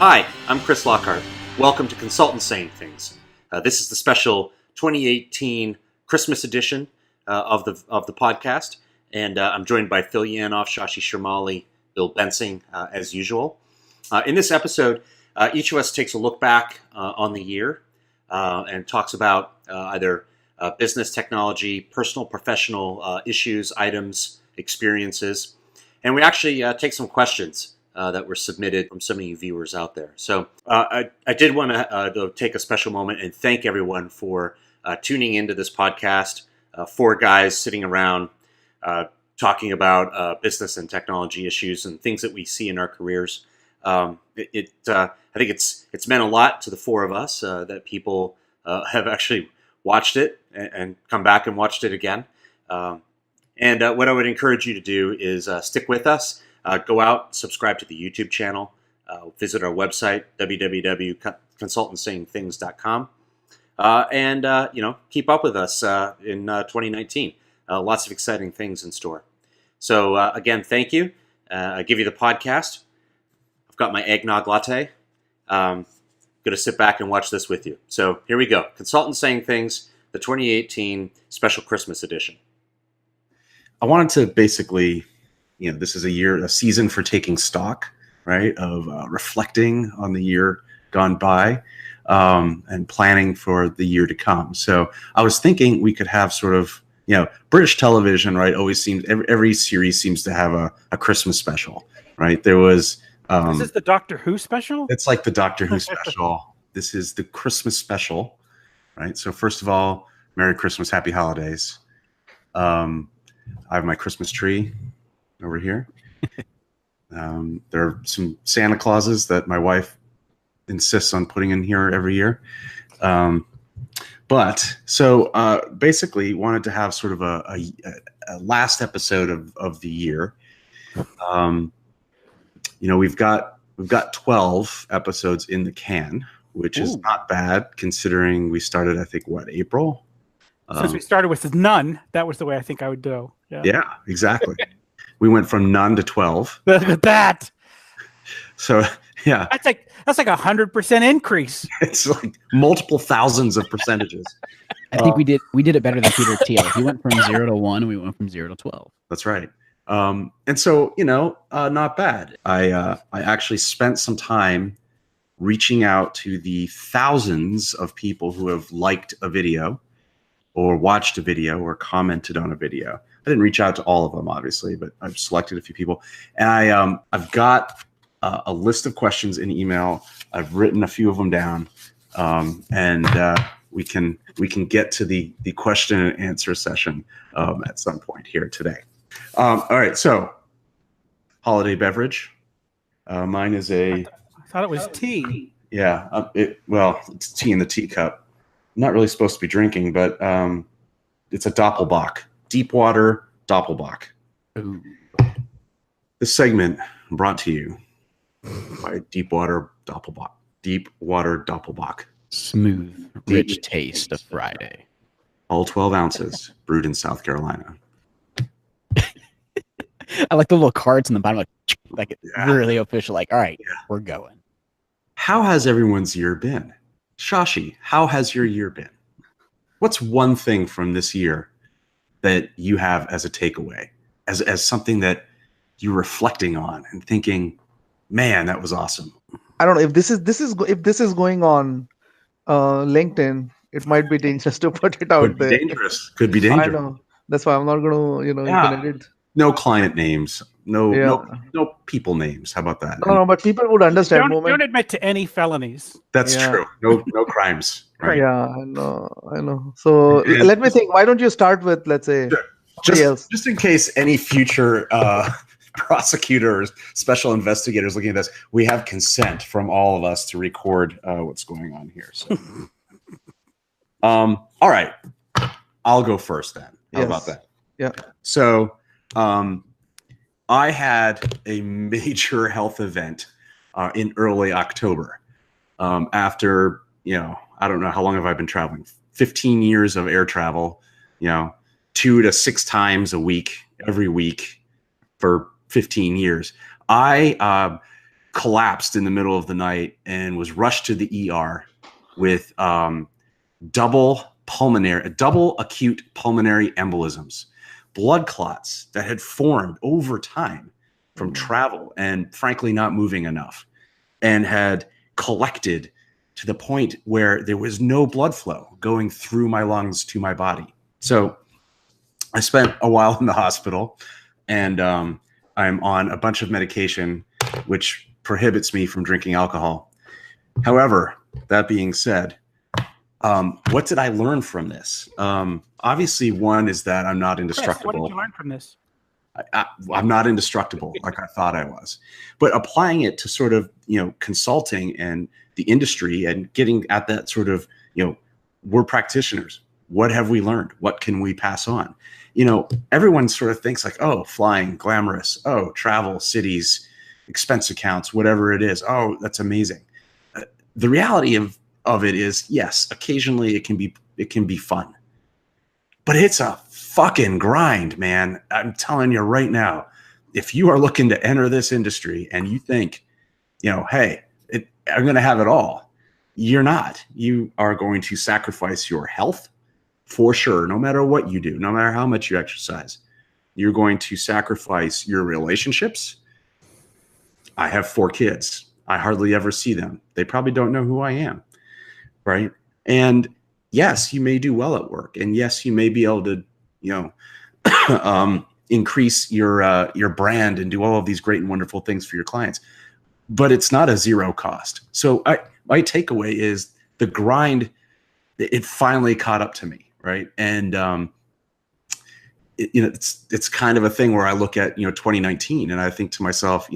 Hi, I'm Chris Lockhart. Welcome to Consultants Saying Things. This is the special 2018 Christmas edition of the podcast, and I'm joined by Phil Yanoff, Shashi Sharmali, Bill Bensing, as usual. In this episode, each of us takes a look back on the year and talks about either business, technology, personal, professional issues, items, experiences, and we actually take some questions that were submitted from so many viewers out there. So I did want to take a special moment and thank everyone for tuning into this podcast. Four guys sitting around talking about business and technology issues and things that we see in our careers. I think it's meant a lot to the four of us that people have actually watched it and come back and watched it again. And what I would encourage you to do is stick with us. Go out, subscribe to the YouTube channel, visit our website, www.consultantsayingthings.com, and keep up with us in 2019. Lots of exciting things in store. So again, thank you. I give you the podcast. I've got my eggnog latte. Going to sit back and watch this with you. So here we go. Consultants Saying Things, the 2018 special Christmas edition. I wanted to basically, this is a season for taking stock, right, of reflecting on the year gone by and planning for the year to come. So I was thinking we could have sort of, British television, right, always seems, every series seems to have a Christmas special, right? There was... Is this the Doctor Who special? It's like the Doctor Who special. This is the Christmas special, right? So first of all, Merry Christmas, Happy Holidays. I have my Christmas tree over here. There are some Santa Clauses that my wife insists on putting in here every year. Basically wanted to have sort of a last episode of the year. We've got 12 episodes in the can, which is not bad considering we started, I think, April? Since we started with none, that was the way I think I would go. Yeah, exactly. We went from none to 12. Look at that. So, yeah. That's like 100% increase. It's like multiple thousands of percentages. I think we did it better than Peter Thiel. He went from 0 to 1, and we went from 0 to 12. That's right. And so, not bad. I actually spent some time reaching out to the thousands of people who have liked a video or watched a video or commented on a video. I didn't reach out to all of them, obviously, but I've selected a few people. And I've got a list of questions in email. I've written a few of them down, and we can get to the question and answer session at some point here today. All right, so holiday beverage. Mine is I thought it was tea. Yeah, it's tea in the teacup. I'm not really supposed to be drinking, but it's a Doppelbock, Deepwater Doppelbock. Ooh. This segment brought to you by Deepwater Doppelbock. Deepwater Doppelbock. Smooth, rich taste of Friday. All 12 ounces, brewed in South Carolina. I like the little cards in the bottom, really official. Like, all right, we're going. How has everyone's year been? Shashi, how has your year been? What's one thing from this year that you have as a takeaway, as something that you're reflecting on and thinking, man, that was awesome? I don't know if this is going on LinkedIn. It might be dangerous to put it out there. Could be dangerous. I know. That's why I'm not going to, you can edit. No client names. No people names. How about that? No, but people would understand. Don't admit to any felonies. That's true. No crimes. Right? Yeah, I know. So let me think. Why don't you start with, let's say, just in case any future prosecutors, special investigators looking at this, we have consent from all of us to record what's going on here. So, all right, I'll go first then. How about that? Yeah. So, I had a major health event in early October. After, I don't know, how long have I been traveling? 15 years of air travel, 2 to 6 times a week, every week for 15 years. I collapsed in the middle of the night and was rushed to the ER with double acute pulmonary embolisms, blood clots that had formed over time from travel and frankly not moving enough, and had collected to the point where there was no blood flow going through my lungs to my body. So I spent a while in the hospital, and I'm on a bunch of medication which prohibits me from drinking alcohol. However, that being said, what did I learn from this? Obviously, one is that I'm not indestructible. Chris, what did you learn from this? I'm not indestructible like I thought I was. But applying it to sort of, consulting and the industry and getting at that sort of, we're practitioners. What have we learned? What can we pass on? Everyone sort of thinks like, oh, flying, glamorous. Oh, travel, cities, expense accounts, whatever it is. Oh, that's amazing. The reality of it is, yes, occasionally it can be fun, but it's a fucking grind, man. I'm telling you right now, if you are looking to enter this industry and you think, hey, I'm going to have it all, you're not. You are going to sacrifice your health for sure, no matter what you do, no matter how much you exercise. You're going to sacrifice your relationships. I have 4 kids. I hardly ever see them. They probably don't know who I am, right? And yes, you may do well at work, and yes, you may be able to, increase your brand and do all of these great and wonderful things for your clients, but it's not a zero cost. So my takeaway is the grind. It finally caught up to me, right? And it's kind of a thing where I look at 2019 and I think to myself,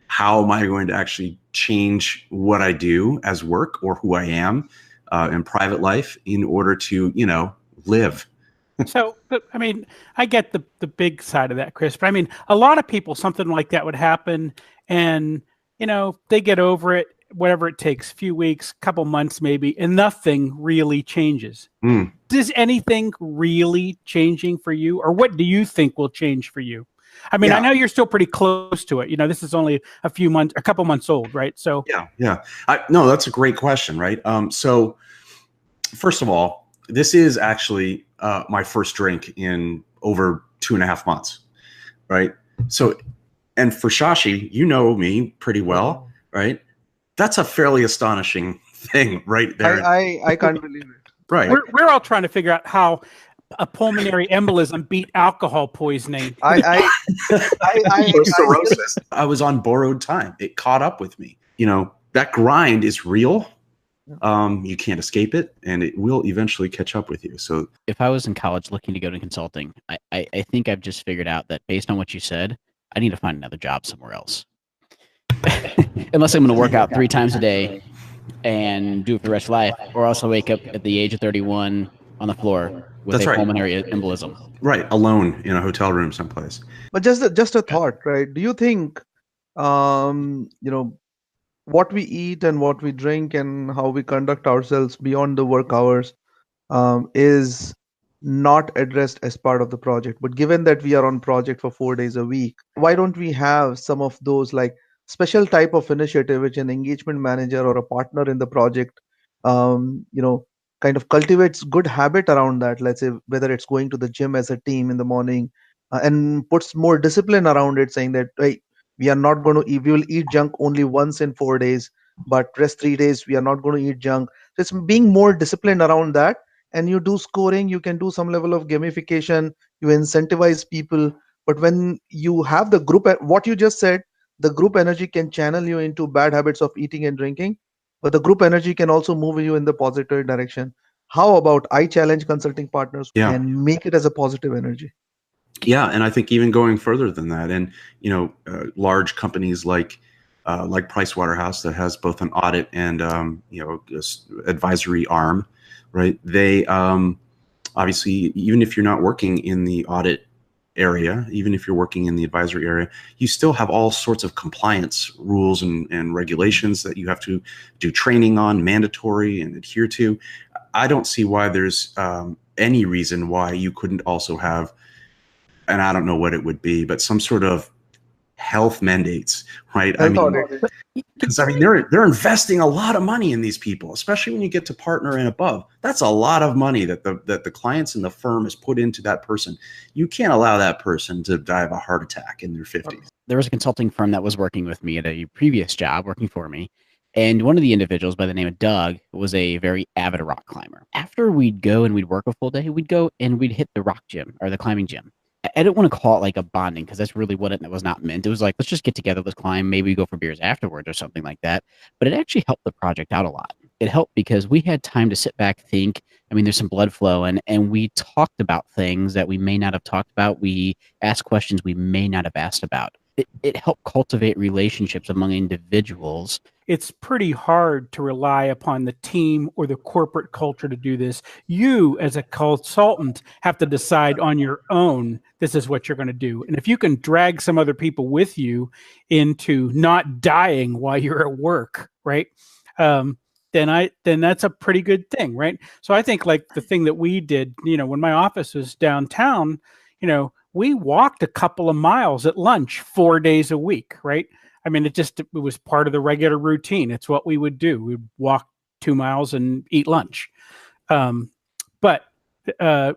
how am I going to actually change what I do as work or who I am in private life in order to live. So, but, I mean, I get the big side of that, Chris, but I mean, a lot of people, something like that would happen and, they get over it, whatever it takes, a few weeks, couple months maybe, and nothing really changes. Is anything really changing for you, or what do you think will change for you? I mean, I know you're still pretty close to it. This is only a couple months old, right? So yeah. No, that's a great question, right? So first of all, this is actually my first drink in over 2.5 months, right? So, and for Shashi, me pretty well, right? That's a fairly astonishing thing right there. I can't believe it. Right. We're all trying to figure out how a pulmonary embolism beat alcohol poisoning. I was on borrowed time. It caught up with me. That grind is real. You can't escape it, and it will eventually catch up with you. So if I was in college looking to go to consulting, I think I've just figured out that based on what you said, I need to find another job somewhere else. Unless I'm going to work out 3 times a day and do it for the rest of life, or else I'll wake up at the age of 31 on the floor with pulmonary embolism. Right, alone in a hotel room someplace. But just a thought, right? Do you think, what we eat and what we drink and how we conduct ourselves beyond the work hours is not addressed as part of the project? But given that we are on project for 4 days a week, why don't we have some of those like special type of initiative which an engagement manager or a partner in the project, kind of cultivates good habit around that? Let's say whether it's going to the gym as a team in the morning and puts more discipline around it, saying that, hey, we are not going to eat, we will eat junk only once in 4 days, but rest 3 days we are not going to eat junk. So it's being more disciplined around that. And you do scoring, you can do some level of gamification, you incentivize people. But when you have the group, what you just said, the group energy can channel you into bad habits of eating and drinking, but the group energy can also move you in the positive direction. How about I challenge consulting partners and make it as a positive energy? Yeah, and I think even going further than that, and large companies like Pricewaterhouse that has both an audit and advisory arm, right? They obviously, even if you're not working in the audit area, even if you're working in the advisory area, you still have all sorts of compliance rules and regulations that you have to do training on, mandatory and adhere to. I don't see why there's any reason why you couldn't also have, and I don't know what it would be, but some sort of health mandates, right? Because I mean, they're investing a lot of money in these people, especially when you get to partner and above. That's a lot of money that the clients and the firm has put into that person. You can't allow that person to die of a heart attack in their 50s. There was a consulting firm that was working with me at a previous job, working for me. And one of the individuals by the name of Doug was a very avid rock climber. After we'd go and we'd work a full day, we'd go and we'd hit the rock gym or the climbing gym. I don't want to call it like a bonding because that's really what it was not meant. It was like, let's just get together, let's climb, maybe we go for beers afterwards or something like that. But it actually helped the project out a lot. It helped because we had time to sit back, think. I mean, there's some blood flow, and we talked about things that we may not have talked about. We asked questions we may not have asked about. It helped cultivate relationships among individuals. It's pretty hard to rely upon the team or the corporate culture to do this. You, as a consultant, have to decide on your own, this is what you're going to do. And if you can drag some other people with you into not dying while you're at work, right? Then that's a pretty good thing, right? So I think like the thing that we did, when my office was downtown, we walked a couple of miles at lunch 4 days a week, right? I mean, it was part of the regular routine. It's what we would do. We'd walk 2 miles and eat lunch. But the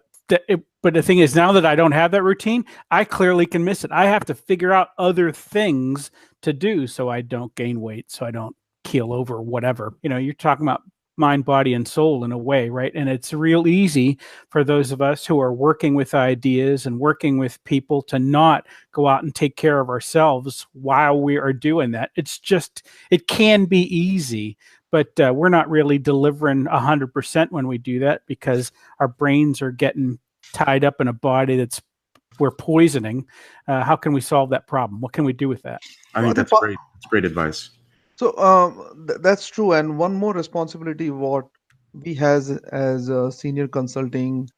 thing is, now that I don't have that routine, I clearly can miss it. I have to figure out other things to do so I don't gain weight, so I don't keel over, whatever. You're talking about mind, body, and soul in a way, right? And it's real easy for those of us who are working with ideas and working with people to not go out and take care of ourselves while we are doing that. It can be easy, but we're not really delivering 100% when we do that because our brains are getting tied up in a body we're poisoning. How can we solve that problem? What can we do with that? I think that's great advice. So that's true. And one more responsibility what we has as senior consulting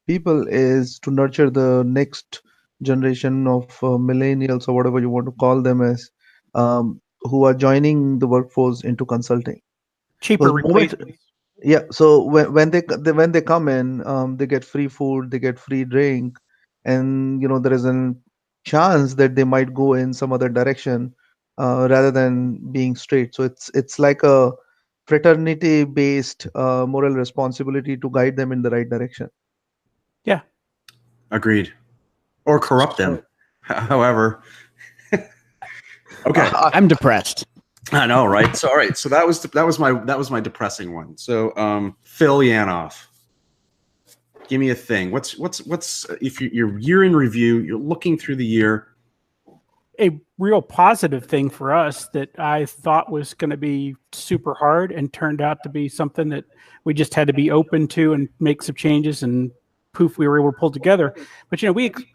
people is to nurture the next generation of millennials or whatever you want to call them as, who are joining the workforce into consulting. Cheaper replacements. Yeah. So when they come in, they get free food, they get free drink, and there is a chance that they might go in some other direction. Rather than being straight. So it's like a fraternity-based moral responsibility to guide them in the right direction. Yeah. Agreed. Or corrupt them. However. Okay. I'm depressed. I know, right? So all right. So that was my depressing one. So Phil Yanoff. Give me a thing. What's if you're year in review, you're looking through the year. A real positive thing for us that I thought was going to be super hard and turned out to be something that we just had to be open to and make some changes, and poof, we were able to pull together. But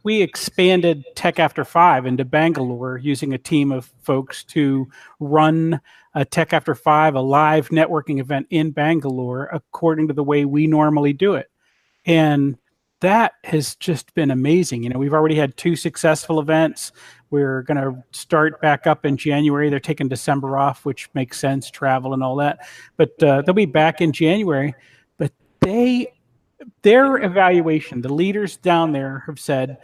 we expanded Tech After 5 into Bangalore using a team of folks to run a Tech After 5, a live networking event in Bangalore according to the way we normally do it. And that has just been amazing. We've already had 2 successful events. We're going to start back up in January. They're taking December off, which makes sense, travel and all that. But they'll be back in January. But their evaluation, the leaders down there have said,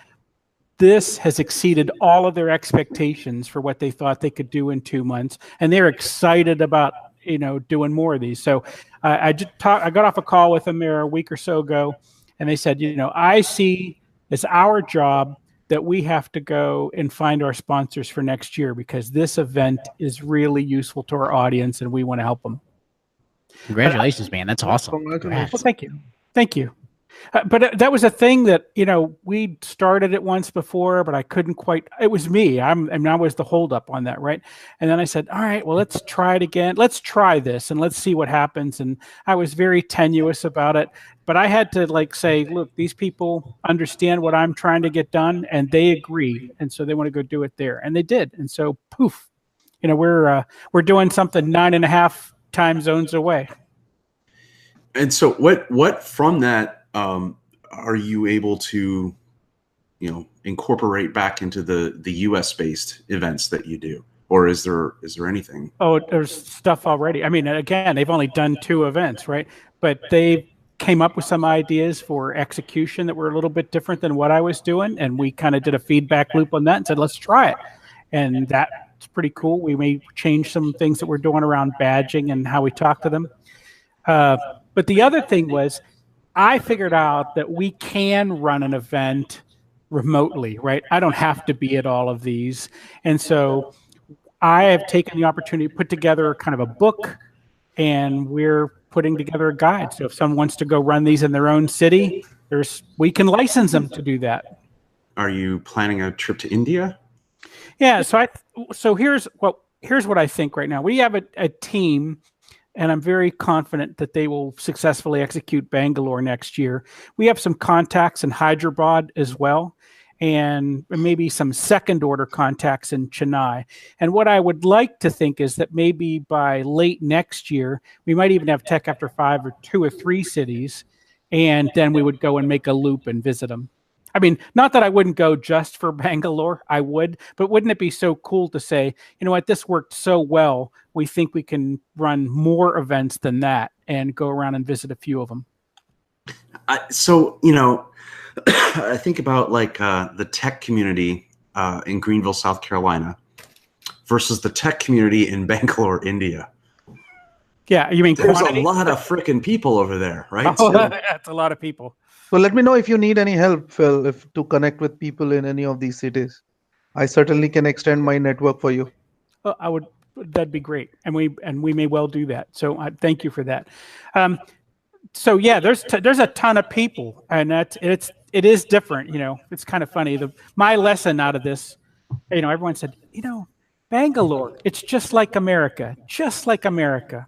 this has exceeded all of their expectations for what they thought they could do in 2 months. And they're excited about, doing more of these. So I got off a call with them there a week or so ago. And they said, I see it's our job that we have to go and find our sponsors for next year because this event is really useful to our audience and we want to help them. Congratulations, man. That's awesome. Well, thank you. Thank you. But that was a thing that, we started it once before, but I couldn't quite, it was me. I was the holdup on that. Right. And then I said, all right, well, let's try it again. Let's try this and let's see what happens. And I was very tenuous about it, but I had to say, look, these people understand what I'm trying to get done and they agree. And so they want to go do it there. And they did. And so poof, we're doing something 9.5 time zones away. And so what from that, are you able to, incorporate back into the U.S. based events that you do, or is there anything? Oh, there's stuff already. I mean, again, they've only done 2 events, right? But they came up with some ideas for execution that were a little bit different than what I was doing, and we kind of did a feedback loop on that and said, let's try it, and that It's pretty cool. We may change some things that we're doing around badging and how we talk to them. But the other thing was, I figured out that we can run an event remotely, right? I don't have to be at all of these. And so I have taken the opportunity to put together kind of a book, and we're putting together a guide. So if someone wants to go run these in their own city, we can license them to do that. Are you planning a trip to India? Yeah. So here's what I think right now. We have a team, and I'm very confident that they will successfully execute Bangalore next year. We have some contacts in Hyderabad as well, and maybe some second order contacts in Chennai. And what I would like to think is that maybe by late next year, we might even have Tech After 5 or 2 or 3 cities, and then we would go and make a loop and visit them. I mean, not that I wouldn't go just for Bangalore, I would, but wouldn't it be so cool to say, you know what, this worked so well, we think we can run more events than that and go around and visit a few of them. So, you know, I think about like the tech community in Greenville, South Carolina versus the tech community in Bangalore, India. Yeah, you mean there's quantity? A lot of freaking people over there, right? Oh, that's a lot of people. So let me know if you need any help, Phil, to connect with people in any of these cities. I certainly can extend my network for you. Well, that'd be great, and we may well do that. So thank you for that. So yeah, there's a ton of people, and it is different. You know, it's kind of funny. My lesson out of this, you know, everyone said, you know, Bangalore, it's just like America, just like America.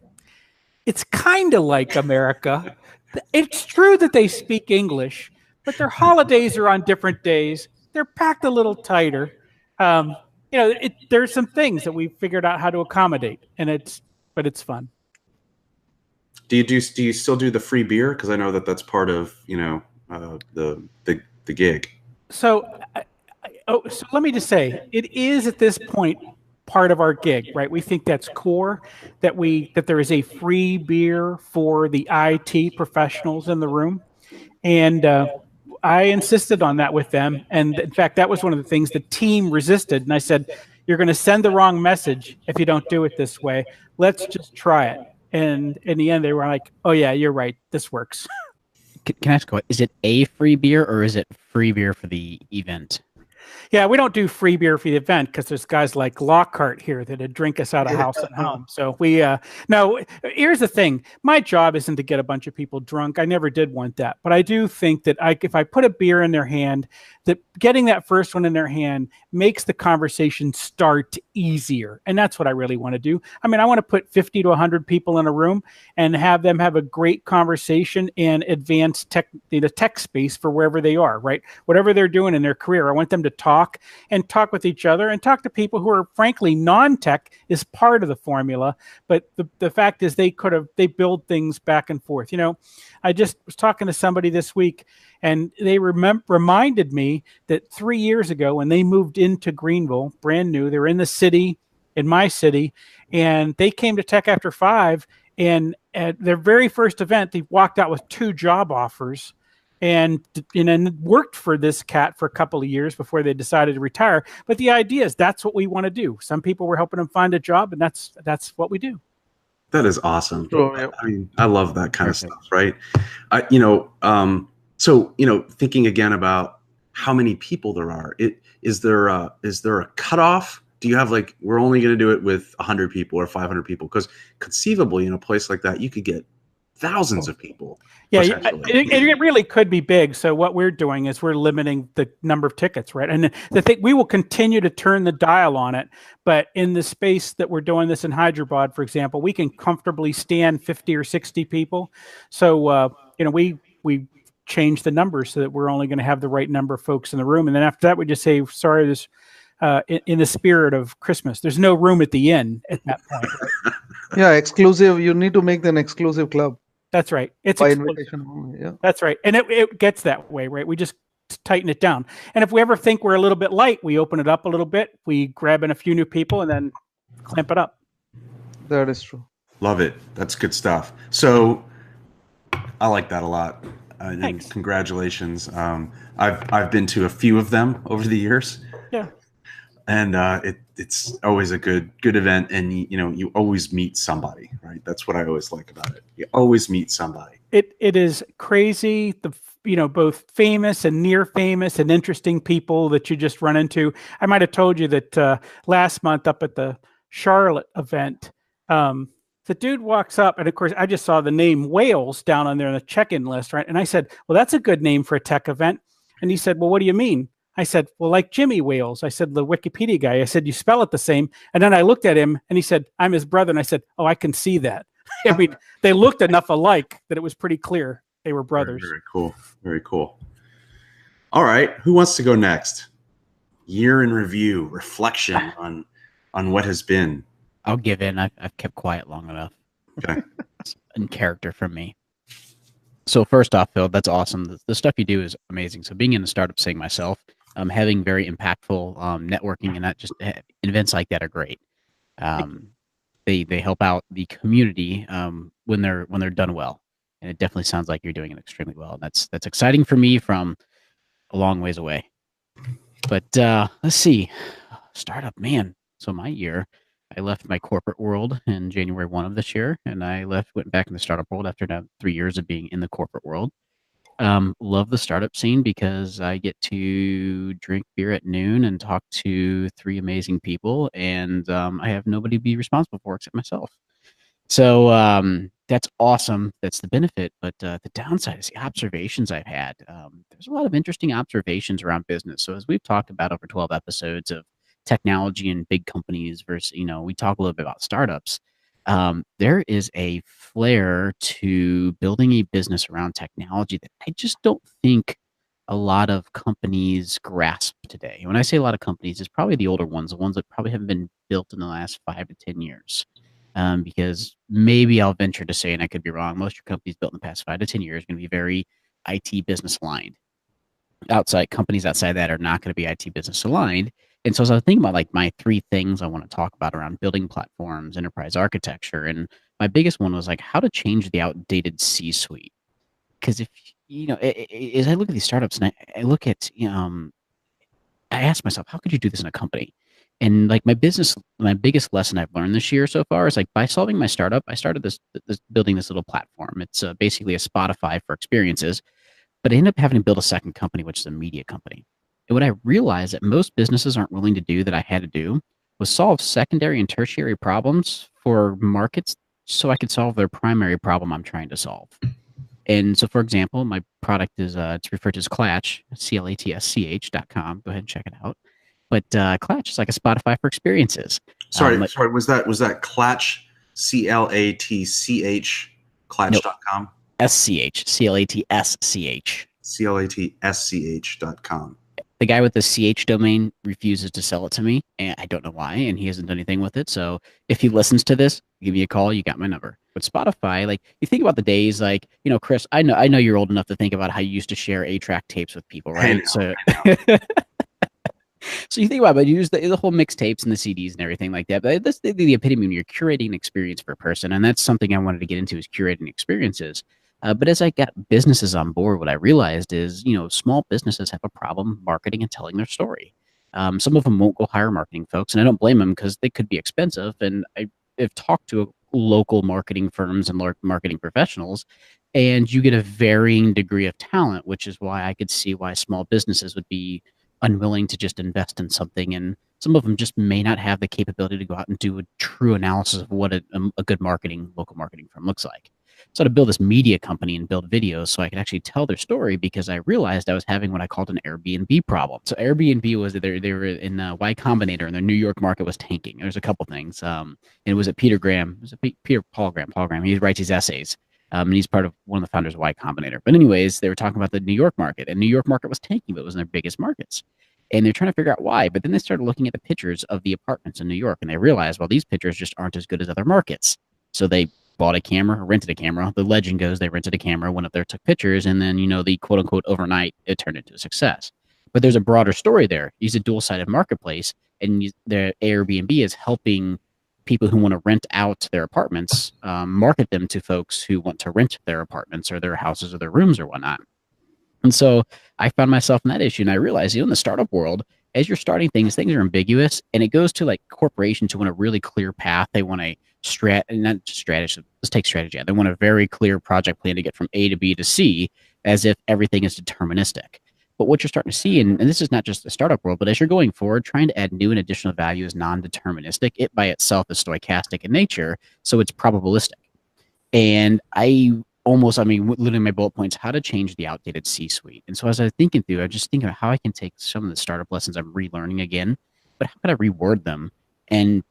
It's kind of like America. It's true that they speak English, but their holidays are on different days. They're packed a little tighter. You know, there's some things that we figured out how to accommodate, but it's fun. Do you still do the free beer? Because I know that's part of, you know, the gig. So let me just say, it is at this point part of our gig, right? We think that's core, that there is a free beer for the IT professionals in the room. And I insisted on that with them. And in fact, that was one of the things the team resisted. And I said, you're going to send the wrong message if you don't do it this way. Let's just try it. And in the end, they were like, oh yeah, you're right. This works. Can I ask, is it a free beer or is it free beer for the event? Yeah, we don't do free beer for the event because there's guys like Lockhart here that'd drink us out of house and home. So no, here's the thing. My job isn't to get a bunch of people drunk. I never did want that. But I do think that if I put a beer in their hand, that getting that first one in their hand makes the conversation start easier. And that's what I really want to do. I mean, I want to put 50 to 100 people in a room and have them have a great conversation and advance the tech space for wherever they are, right? Whatever they're doing in their career, I want them to talk with each other and talk to people who are frankly non-tech is part of the formula. But the fact is they build things back and forth. You know, I just was talking to somebody this week and they reminded me that 3 years ago when they moved into Greenville, brand new, they were in the city, in my city, and they came to Tech After 5, and at their very first event, they walked out with 2 job offers and worked for this cat for a couple of years before they decided to retire. But the idea is that's what we want to do. Some people were helping them find a job, and that's what we do. That is awesome. Sure, yeah. I mean, I love that kind of stuff, right? So, you know, thinking again about how many people there are, is there a cutoff? Do you have like, we're only going to do it with 100 people or 500 people? Because conceivably in a place like that, you could get thousands of people. Yeah, it really could be big. So what we're doing is we're limiting the number of tickets, right? And the thing, we will continue to turn the dial on it, but in the space that we're doing this in Hyderabad, for example, we can comfortably stand 50 or 60 people. So you know, we change the numbers so that we're only going to have the right number of folks in the room, and then after that, we just say, sorry, this in the spirit of Christmas, there's no room at the inn at that point. Right? Yeah, exclusive. You need to make them exclusive club. That's right. It's by invitation only. Yeah. That's right. And it gets that way, right? We just tighten it down. And if we ever think we're a little bit light, we open it up a little bit. We grab in a few new people and then clamp it up. That is true. Love it. That's good stuff. So I like that a lot. And congratulations. I've been to a few of them over the years. Yeah. and it's always a good event, and you always meet somebody, right? That's what I always like about it. You always meet somebody. It is crazy, both famous and near famous and interesting people that you just run into. I might have told you that last month up at the Charlotte event, the dude walks up, and of course I just saw the name Wales down on there on the check-in list, right? And I said, well, that's a good name for a tech event. And he said, well, what do you mean? I said, well, like Jimmy Wales. I said, the Wikipedia guy. I said, you spell it the same. And then I looked at him and he said, I'm his brother. And I said, oh, I can see that. I mean, they looked enough alike that it was pretty clear they were brothers. Very, very cool. Very cool. All right. Who wants to go next? Year in review, reflection on what has been. I'll give in. I've kept quiet long enough. Okay. It's in character from me. So first off, Phil, that's awesome. The stuff you do is amazing. So being in a startup scene myself, having very impactful networking and not just events like that are great. They help out the community when they're done well, and it definitely sounds like you're doing it extremely well. That's exciting for me from a long ways away. But let's see, startup, man. So my year, I left my corporate world in January 1 of this year, and I went back in the startup world after now 3 years of being in the corporate world. Love the startup scene because I get to drink beer at noon and talk to 3 amazing people, and I have nobody to be responsible for except myself. So that's awesome. That's the benefit. But the downside is the observations I've had. There's a lot of interesting observations around business. So as we've talked about over 12 episodes of technology and big companies versus, we talk a little bit about startups. There is a flair to building a business around technology that I just don't think a lot of companies grasp today. When I say a lot of companies, it's probably the older ones, the ones that probably haven't been built in the last 5 to 10 years. Because maybe I'll venture to say, and I could be wrong, most of your companies built in the past 5 to 10 years are going to be very IT business aligned. Companies outside that are not going to be IT business aligned. And so as I was thinking about like my 3 things I want to talk about around building platforms, enterprise architecture, and my biggest one was like how to change the outdated C-suite. Because if as I look at these startups and I look at I ask myself, how could you do this in a company? And like my biggest lesson I've learned this year so far is like by solving my startup, I started this building this little platform. It's basically a Spotify for experiences, but I ended up having to build a second company, which is a media company. And what I realized that most businesses aren't willing to do that I had to do was solve secondary and tertiary problems for markets so I could solve their primary problem I'm trying to solve. And so, for example, my product is it's referred to as Clatch, CLATSCH.com. Go ahead and check it out. But Clatch is like a Spotify for experiences. Sorry, was that Clatch, CLATCH, Clatch.com? SCH, CLATSCH. CLATSCH.com. The guy with the CH domain refuses to sell it to me, and I don't know why, and he hasn't done anything with it. So if he listens to this, give me a call. You got my number. But Spotify, like you think about the days, like Chris, I know you're old enough to think about how you used to share 8-track tapes with people, right? I know. So you think about it, you use the whole mixtapes and the CDs and everything like that. But that's the epitome when you're curating an experience for a person, and that's something I wanted to get into is curating experiences. But as I got businesses on board, what I realized is, small businesses have a problem marketing and telling their story. Some of them won't go hire marketing folks, and I don't blame them because they could be expensive. And I've talked to local marketing firms and marketing professionals, and you get a varying degree of talent, which is why I could see why small businesses would be unwilling to just invest in something. And some of them just may not have the capability to go out and do a true analysis of what a good local marketing firm looks like. So to build this media company and build videos so I could actually tell their story because I realized I was having what I called an Airbnb problem. So Airbnb was they were in Y Combinator and the New York market was tanking. There's a couple things. And it was Peter Graham. It was Paul Graham. He writes these essays. And he's part of one of the founders of Y Combinator. But anyways, they were talking about the New York market, and New York market was tanking, but it was in their biggest markets. And they're trying to figure out why. But then they started looking at the pictures of the apartments in New York, and they realized, well, these pictures just aren't as good as other markets. So they bought a camera, or rented a camera. The legend goes they rented a camera, went up there, took pictures, and then, the quote unquote overnight, it turned into a success. But there's a broader story there. He's a dual-sided marketplace, and the Airbnb is helping people who want to rent out their apartments, market them to folks who want to rent their apartments or their houses or their rooms or whatnot. And so I found myself in that issue, and I realized, in the startup world, as you're starting things are ambiguous, and it goes to like corporations who want a really clear path. They want a not just strategy. Let's take strategy. They want a very clear project plan to get from A to B to C, as if everything is deterministic. But what you're starting to see, and this is not just the startup world, but as you're going forward, trying to add new and additional value is non-deterministic. It by itself is stochastic in nature, so it's probabilistic. And literally my bullet points, how to change the outdated C-suite. And so as I was thinking through, I was just thinking of how I can take some of the startup lessons I'm relearning again, but how could I reword them and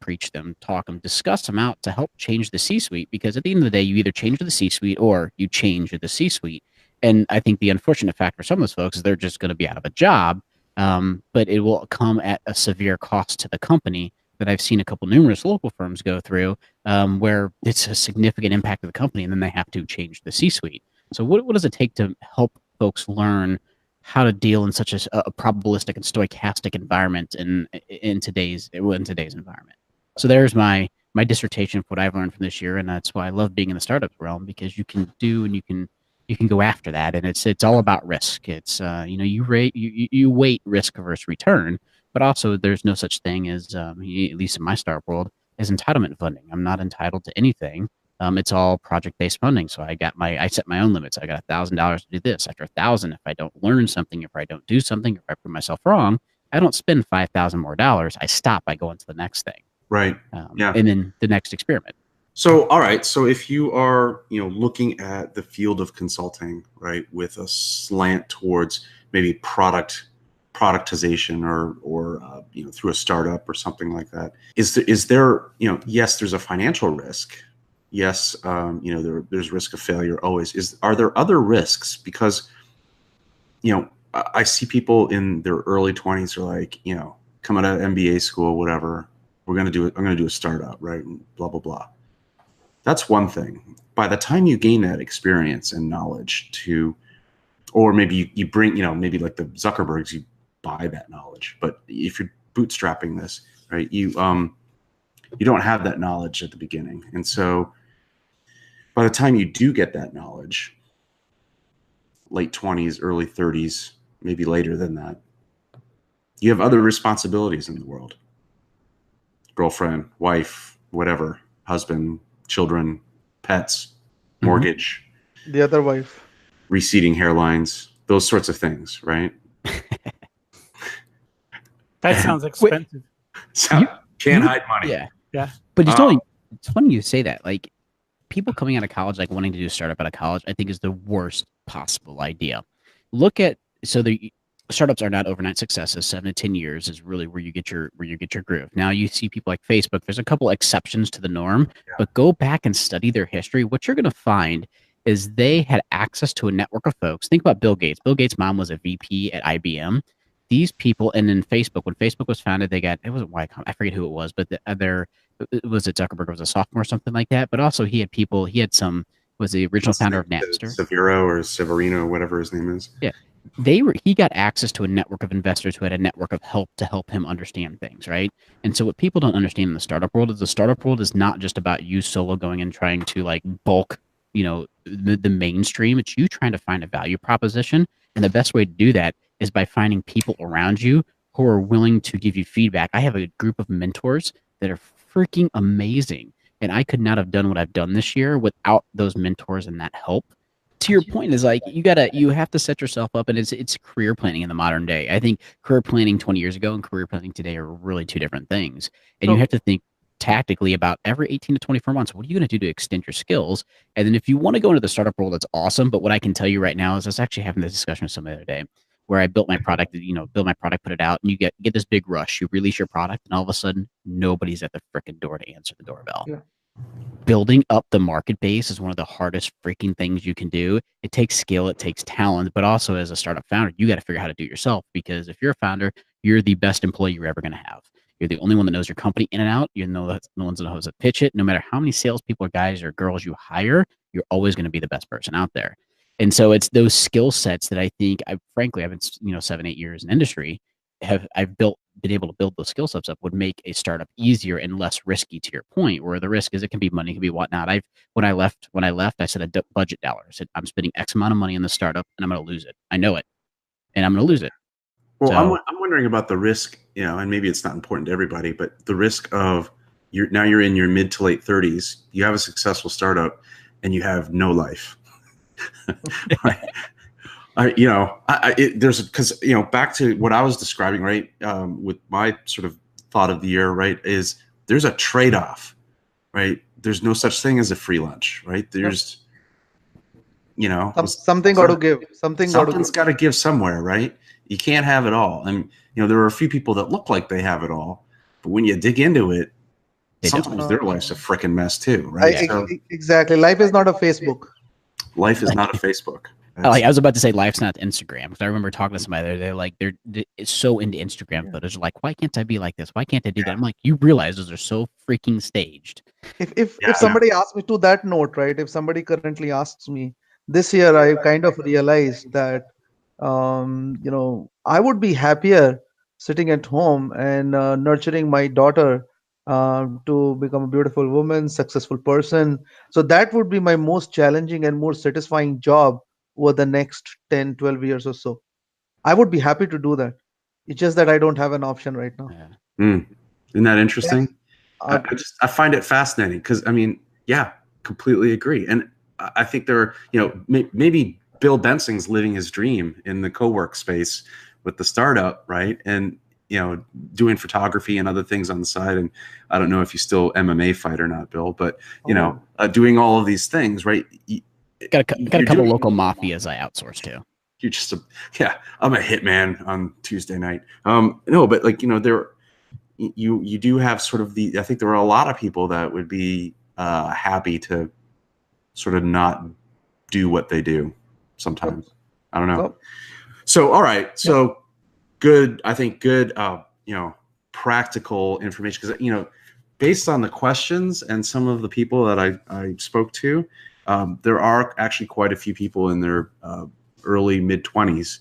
preach them, talk them, discuss them out to help change the C-suite? Because at the end of the day, you either change the C-suite or you change the C-suite. And I think the unfortunate fact for some of those folks is they're just going to be out of a job, but it will come at a severe cost to the company that I've seen numerous local firms go through, where it's a significant impact to the company, and then they have to change the C-suite. So what does it take to help folks learn how to deal in such a probabilistic and stochastic environment in today's environment? So there's my dissertation for what I've learned from this year, and that's why I love being in the startup realm, because you can do and you can go after that, and it's all about risk. It's you weight risk versus return. But also, there's no such thing as, at least in my startup world, as entitlement funding. I'm not entitled to anything. It's all project-based funding. So I set my own limits. I got $1,000 to do this. After 1,000, if I don't learn something, if I don't do something, if I prove myself wrong, I don't spend $5,000 more dollars. I stop. I go into the next thing. Right. Yeah. And then the next experiment. So, all right. So if you are, looking at the field of consulting, right, with a slant towards maybe productization or through a startup or something like that, is there yes, there's a financial risk. Yes, there's risk of failure always. Are there other risks? Because I see people in their early 20s are like, coming out of MBA school, whatever, I'm going to do a startup, right? And blah blah blah. That's one thing. By the time you gain that experience and knowledge or maybe you bring, maybe like the Zuckerbergs, you buy that knowledge. But if you're bootstrapping this, right, you don't have that knowledge at the beginning. And so by the time you do get that knowledge, late 20s, early 30s, maybe later than that, you have other responsibilities in the world. Girlfriend, wife, whatever, husband, children, pets, mortgage. The other wife. Receding hairlines, those sorts of things, right? That sounds expensive. Can't hide money. Yeah. But it's funny you say that. Like, people coming out of college, like wanting to do a startup out of college, I think is the worst possible idea. The startups are not overnight successes. 7 to 10 years is really where you get your groove. Now you see people like Facebook. There's a couple exceptions to the norm, but go back and study their history. What you're going to find is they had access to a network of folks. Think about Bill Gates. Bill Gates' mom was a VP at IBM. These people, and then Facebook, when Facebook was founded, it wasn't Wycombe, I forget who it was, but was it Zuckerberg was a sophomore or something like that. But also he had was the original founder of Napster. Severino, whatever his name is. Yeah. He got access to a network of investors who had a network of help to help him understand things, right? And so what people don't understand in the startup world is not just about you solo going and trying to like bulk, the mainstream. It's you trying to find a value proposition. And the best way to do that is by finding people around you who are willing to give you feedback. I have a group of mentors that are freaking amazing. And I could not have done what I've done this year without those mentors and that help. To your point is like, you have to set yourself up, and it's career planning in the modern day. I think career planning 20 years ago and career planning today are really two different things. And you have to think tactically about every 18 to 24 months, what are you going to do to extend your skills? And then if you want to go into the startup world, that's awesome. But what I can tell you right now is I was actually having this discussion with somebody the other day where I built my product, put it out, and you get this big rush. You release your product, and all of a sudden, nobody's at the freaking door to answer the doorbell. Yeah. Building up the market base is one of the hardest freaking things you can do. It takes skill, it takes talent, but also as a startup founder, you got to figure out how to do it yourself, because if you're a founder, you're the best employee you're ever going to have. You're the only one that knows your company in and out. You're the ones that knows how to pitch it. No matter how many salespeople or guys or girls you hire, you're always going to be the best person out there. And so it's those skill sets that I think I've been 7-8 years in industry, I've been able to build those skill sets up would make a startup easier and less risky, to your point, where the risk is it can be money, it can be whatnot. When I left, I set a budget dollar. I said, I'm spending X amount of money in the startup and I'm going to lose it. I know it, and I'm going to lose it. Well, So I'm wondering about the risk, and maybe it's not important to everybody, but the risk of you're in your mid to late 30s, you have a successful startup, and you have no life. Right? There's because back to what I was describing, right? With my sort of thought of the year, right, is there's a trade-off, right? There's no such thing as a free lunch, right? There's Something got to give. Something's got to give somewhere, right? You can't have it all. And there are a few people that look like they have it all, but when you dig into it, They don't. sometimes their life's a freaking mess too, right? So Exactly. Life is not a Facebook. life is not a Facebook. I was about to say life's not Instagram, because I remember talking to somebody. They're like they're so into Instagram photos. They're like, why can't I be like this? Why can't I do that? I'm like, you realize those are so freaking staged. If somebody asks me to that note, right? If somebody currently asks me this year, I kind of realized that I would be happier sitting at home and nurturing my daughter to become a beautiful woman, successful person. So that would be my most challenging and more satisfying job over the next 10, 12 years or so. I would be happy to do that. It's just that I don't have an option right now. Isn't that interesting? Uh, I find it fascinating because completely agree. And I think there are, maybe Bill Bensing's living his dream in the co-work space with the startup, right? And doing photography and other things on the side. And I don't know if you still MMA fight or not, Bill, but doing all of these things, right? Got a couple local mafias I outsource to. You're just I'm a hitman on Tuesday night. No, but there, you do have sort of I think there are a lot of people that would be happy to sort of not do what they do sometimes. I don't know. So, all right. So good. I think good, practical information, because, based on the questions and some of the people that I spoke to, there are actually quite a few people in their early mid-20s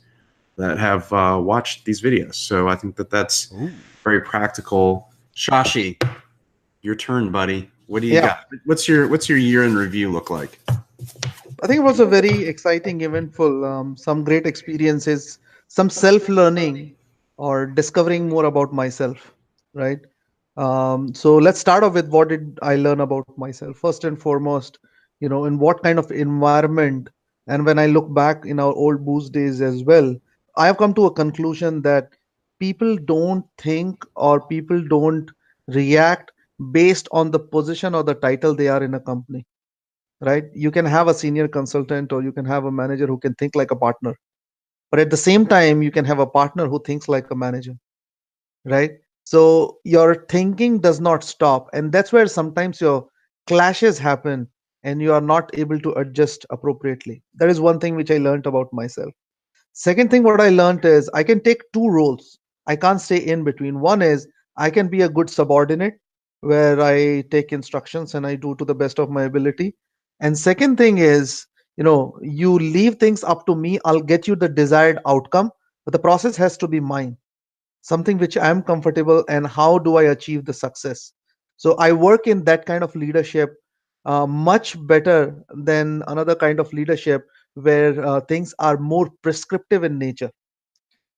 that have watched these videos. So I think that's very practical. Shashi, your turn, buddy. What do you got? What's your year in review look like? I think it was a very exciting, eventful, some great experiences, some self-learning or discovering more about myself, right? So let's start off with what did I learn about myself. First and foremost, in what kind of environment, and when I look back in our old booze days as well, I have come to a conclusion that people don't think or people don't react based on the position or the title they are in a company, right? You can have a senior consultant or you can have a manager who can think like a partner, but at the same time you can have a partner who thinks like a manager, right? So your thinking does not stop, and that's where sometimes your clashes happen and you are not able to adjust appropriately. That is one thing which I learned about myself. Second thing what I learned is I can take two roles. I can't stay in between. One is I can be a good subordinate where I take instructions and I do to the best of my ability. And second thing is, you leave things up to me, I'll get you the desired outcome, but the process has to be mine, something which I'm comfortable, and how do I achieve the success. So I work in that kind of leadership much better than another kind of leadership where things are more prescriptive in nature.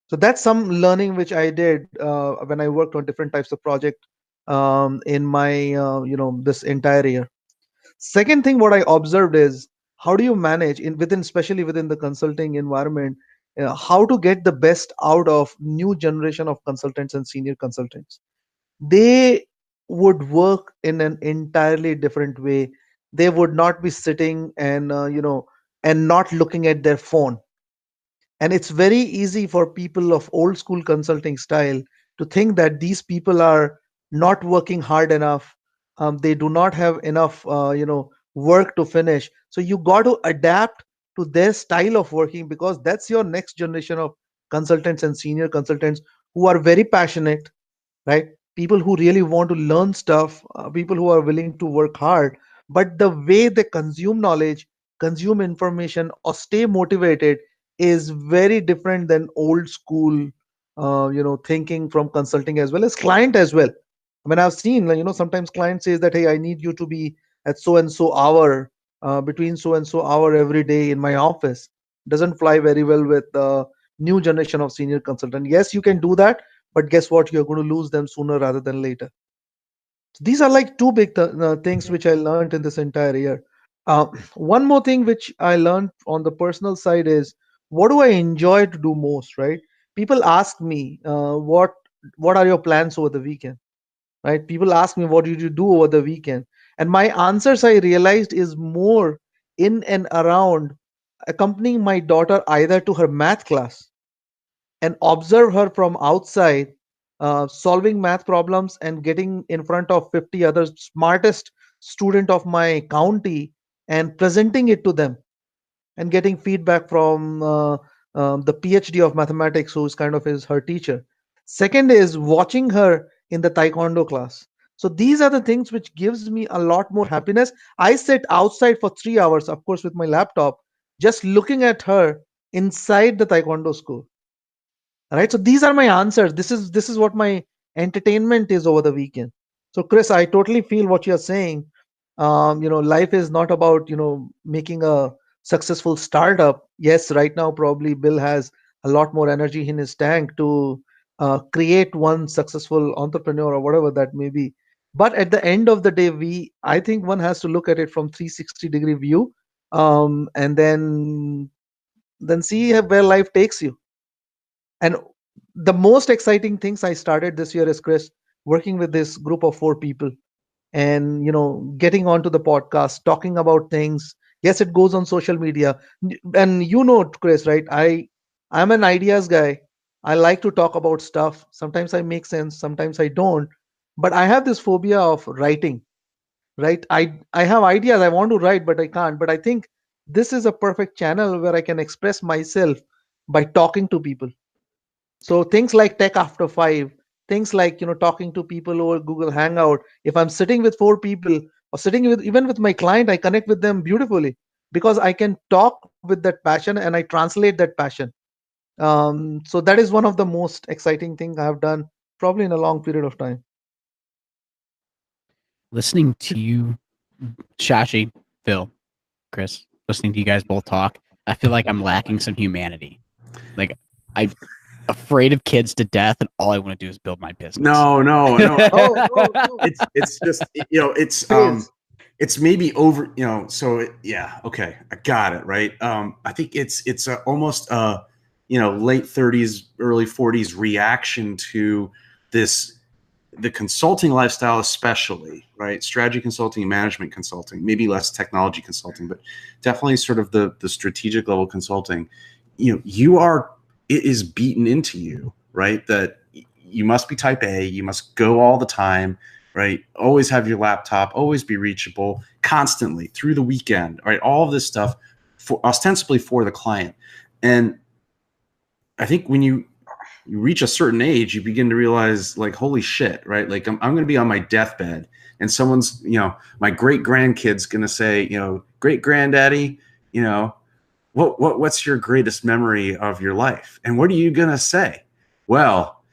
So that's some learning which I did when I worked on different types of project in my this entire year. Second thing what I observed is how do you manage within, especially within the consulting environment, how to get the best out of new generation of consultants and senior consultants. They would work in an entirely different way. They would not be sitting and and not looking at their phone. And it's very easy for people of old school consulting style to think that these people are not working hard enough. They do not have enough work to finish. So you got to adapt to their style of working, because that's your next generation of consultants and senior consultants who are very passionate, right? People who really want to learn stuff, people who are willing to work hard, but the way they consume knowledge, consume information, or stay motivated is very different than old school, thinking from consulting as well as client as well. I mean, I've seen, like, sometimes client says that, hey, I need you to be at so and so hour, between so and so hour every day in my office. Doesn't fly very well with new generation of senior consultant. Yes, you can do that, but guess what? You're going to lose them sooner rather than later. These are like two big things which I learned in this entire year. One more thing which I learned on the personal side is, what do I enjoy to do most, right? People ask me, what are your plans over the weekend, right? People ask me, what did you do over the weekend? And my answers, I realized, is more in and around accompanying my daughter either to her math class and observe her from outside, solving math problems and getting in front of 50 other smartest student of my county and presenting it to them and getting feedback from the PhD of mathematics, who is kind of is her teacher. Second is watching her in the taekwondo class. So these are the things which gives me a lot more happiness. I sit outside for 3 hours, of course, with my laptop, just looking at her inside the taekwondo school. Right. So these are my answers. This is what my entertainment is over the weekend. So Chris, I totally feel what you're saying. Life is not about making a successful startup. Yes, right now probably Bill has a lot more energy in his tank to create one successful entrepreneur or whatever that may be. But at the end of the day, I think one has to look at it from 360-degree view, and then see where life takes you. And the most exciting things I started this year is, Chris, working with this group of 4 people and getting onto the podcast, talking about things. Yes, it goes on social media. And Chris, right? I'm an ideas guy. I like to talk about stuff. Sometimes I make sense, sometimes I don't. But I have this phobia of writing, right? I have ideas, I want to write, but I can't. But I think this is a perfect channel where I can express myself by talking to people. So things like Tech After 5, things like talking to people over Google Hangout. If I'm sitting with 4 people or sitting with even with my client, I connect with them beautifully because I can talk with that passion and I translate that passion. So that is one of the most exciting things I have done probably in a long period of time. Listening to you, Shashi, Phil, Chris, listening to you guys both talk, I feel like I'm lacking some humanity. Like I'm afraid of kids to death, and all I want to do is build my business. No. No. It's just Please. it's maybe over, so yeah, okay, I got it, right. I think it's almost late 30s, early 40s reaction to the consulting lifestyle, especially, right? Strategy consulting, management consulting, maybe less technology consulting, but definitely sort of the strategic level consulting. It is beaten into you, right? That you must be type A, you must go all the time, right? Always have your laptop, always be reachable constantly through the weekend, right? All of this stuff ostensibly for the client. And I think when you reach a certain age, you begin to realize, like, holy shit, right? Like I'm going to be on my deathbed and someone's, my great grandkid's going to say, great granddaddy, what's your greatest memory of your life? And what are you going to say? Well,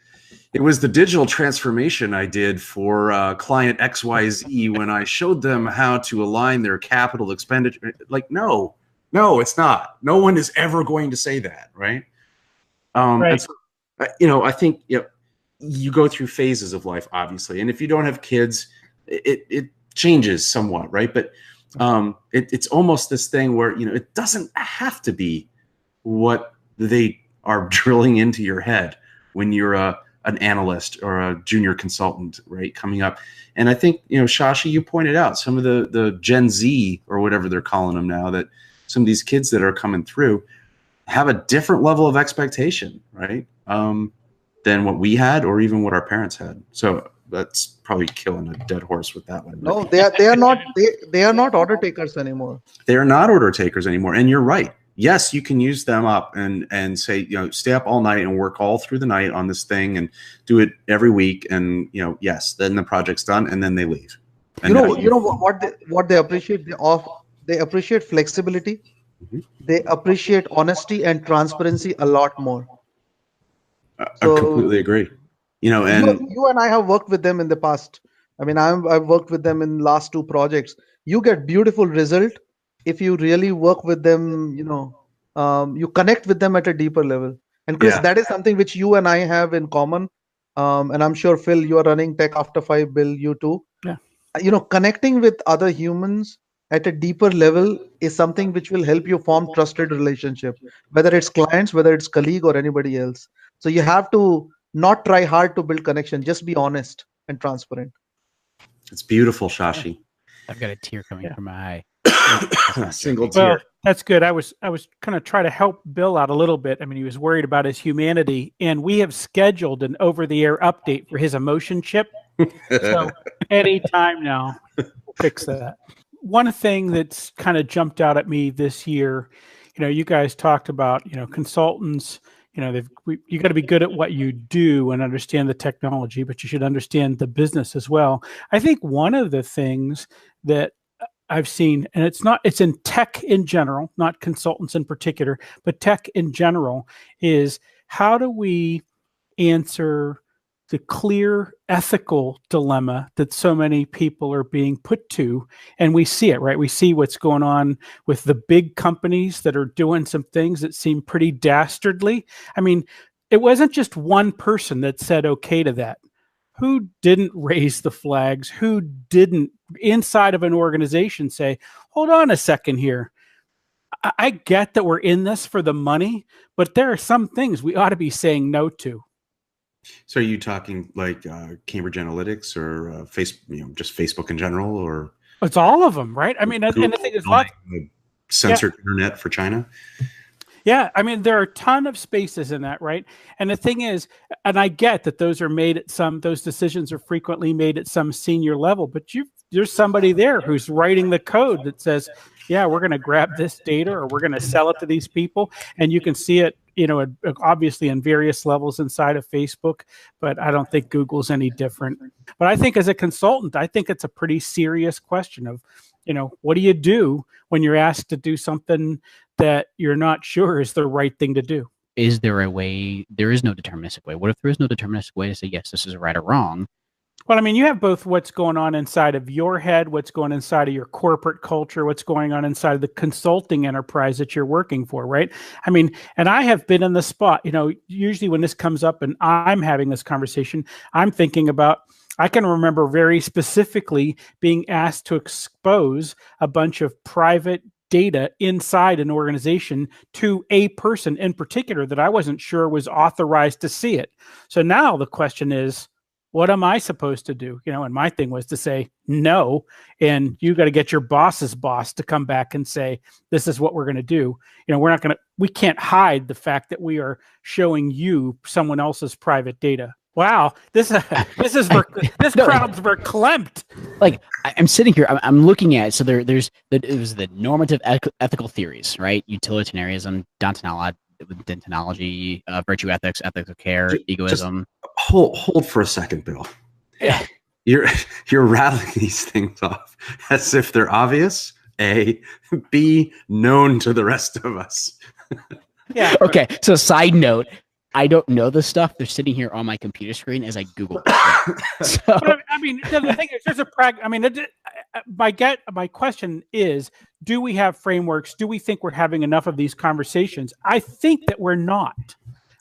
it was the digital transformation I did for client XYZ when I showed them how to align their capital expenditure. Like, no, it's not. No one is ever going to say that, right? Right. And so, I think you go through phases of life, obviously, and if you don't have kids, it changes somewhat, right? But it's almost this thing where it doesn't have to be what they are drilling into your head when you're an analyst or a junior consultant, right, coming up. And I think Shashi, you pointed out some of the Gen Z or whatever they're calling them now, that some of these kids that are coming through have a different level of expectation, right, than what we had or even what our parents had. So that's probably killing a dead horse with that one. No, they are not order takers anymore. They are not order takers anymore. And you're right. Yes, you can use them up and say, stay up all night and work all through the night on this thing and do it every week. And, yes, then the project's done and then they leave. And what they appreciate? They appreciate flexibility. Mhm. They appreciate honesty and transparency a lot more. I completely agree. And you and I have worked with them in the past. I mean, I've worked with them in last 2 projects. You get beautiful result if you really work with them. You connect with them at a deeper level. And Chris, Yeah. that is something which you and I have in common. And I'm sure, Phil, you are running Tech After 5, Bill, you too. Yeah. Connecting with other humans at a deeper level is something which will help you form trusted relationship, whether it's clients, whether it's colleague or anybody else. So you have to not try hard to build connection, just be honest and transparent. It's beautiful, Shashi. I've got a tear coming Yeah. from my eye. Single Well, tear. that's good. I was kind of try to help Bill out a little bit. I mean, he was worried about his humanity, and we have scheduled an over-the-air update for his emotion chip. So anytime now, we'll fix that. One thing that's kind of jumped out at me this year, you guys talked about, consultants, you got to be good at what you do and understand the technology, but you should understand the business as well. I think one of the things that I've seen, and it's in tech in general, not consultants in particular, but tech in general, is how do we answer the clear ethical dilemma that so many people are being put to? And we see it, right? We see what's going on with the big companies that are doing some things that seem pretty dastardly. I mean, it wasn't just one person that said okay to that. Who didn't raise the flags? Who didn't inside of an organization say, hold on a second here. I get that we're in this for the money, but there are some things we ought to be saying no to. So are you talking like Cambridge Analytics or just Facebook in general, or it's all of them, right? I mean, Google and the thing is, lots censored internet for China? Yeah, I mean, there are a ton of spaces in that, right? And the thing is, and I get that those decisions are frequently made at some senior level, but there's somebody there who's writing the code that says, yeah, we're going to grab this data or we're going to sell it to these people. And you can see it, obviously in various levels inside of Facebook, but I don't think Google's any different. But I think as a consultant, I think it's a pretty serious question of, what do you do when you're asked to do something that you're not sure is the right thing to do? Is there a way? There is no deterministic way. What if there is no deterministic way to say, yes, this is right or wrong? Well, I mean, you have both what's going on inside of your head, what's going inside of your corporate culture, what's going on inside of the consulting enterprise that you're working for, right? I mean, and I have been in the spot, usually when this comes up and I'm having this conversation, I'm thinking about, I can remember very specifically being asked to expose a bunch of private data inside an organization to a person in particular that I wasn't sure was authorized to see it. So now the question is, what am I supposed to do? And my thing was to say no, and you got to get your boss's boss to come back and say, this is what we're going to do. We can't hide the fact that we are showing you someone else's private data. Wow, this crowd's verklempt. Like I'm sitting here, I'm looking at it. So it was the normative ethical theories, right? Utilitarianism, deontology, virtue ethics, ethics of care, egoism. Hold for a second, Bill. Yeah, you're rattling these things off as if they're obvious. A, B, known to the rest of us. Yeah. Okay. So side note. I don't know this stuff. They're sitting here on my computer screen as I Google. So. But, I mean, the thing is, there's my question is, do we have frameworks? Do we think we're having enough of these conversations? I think that we're not,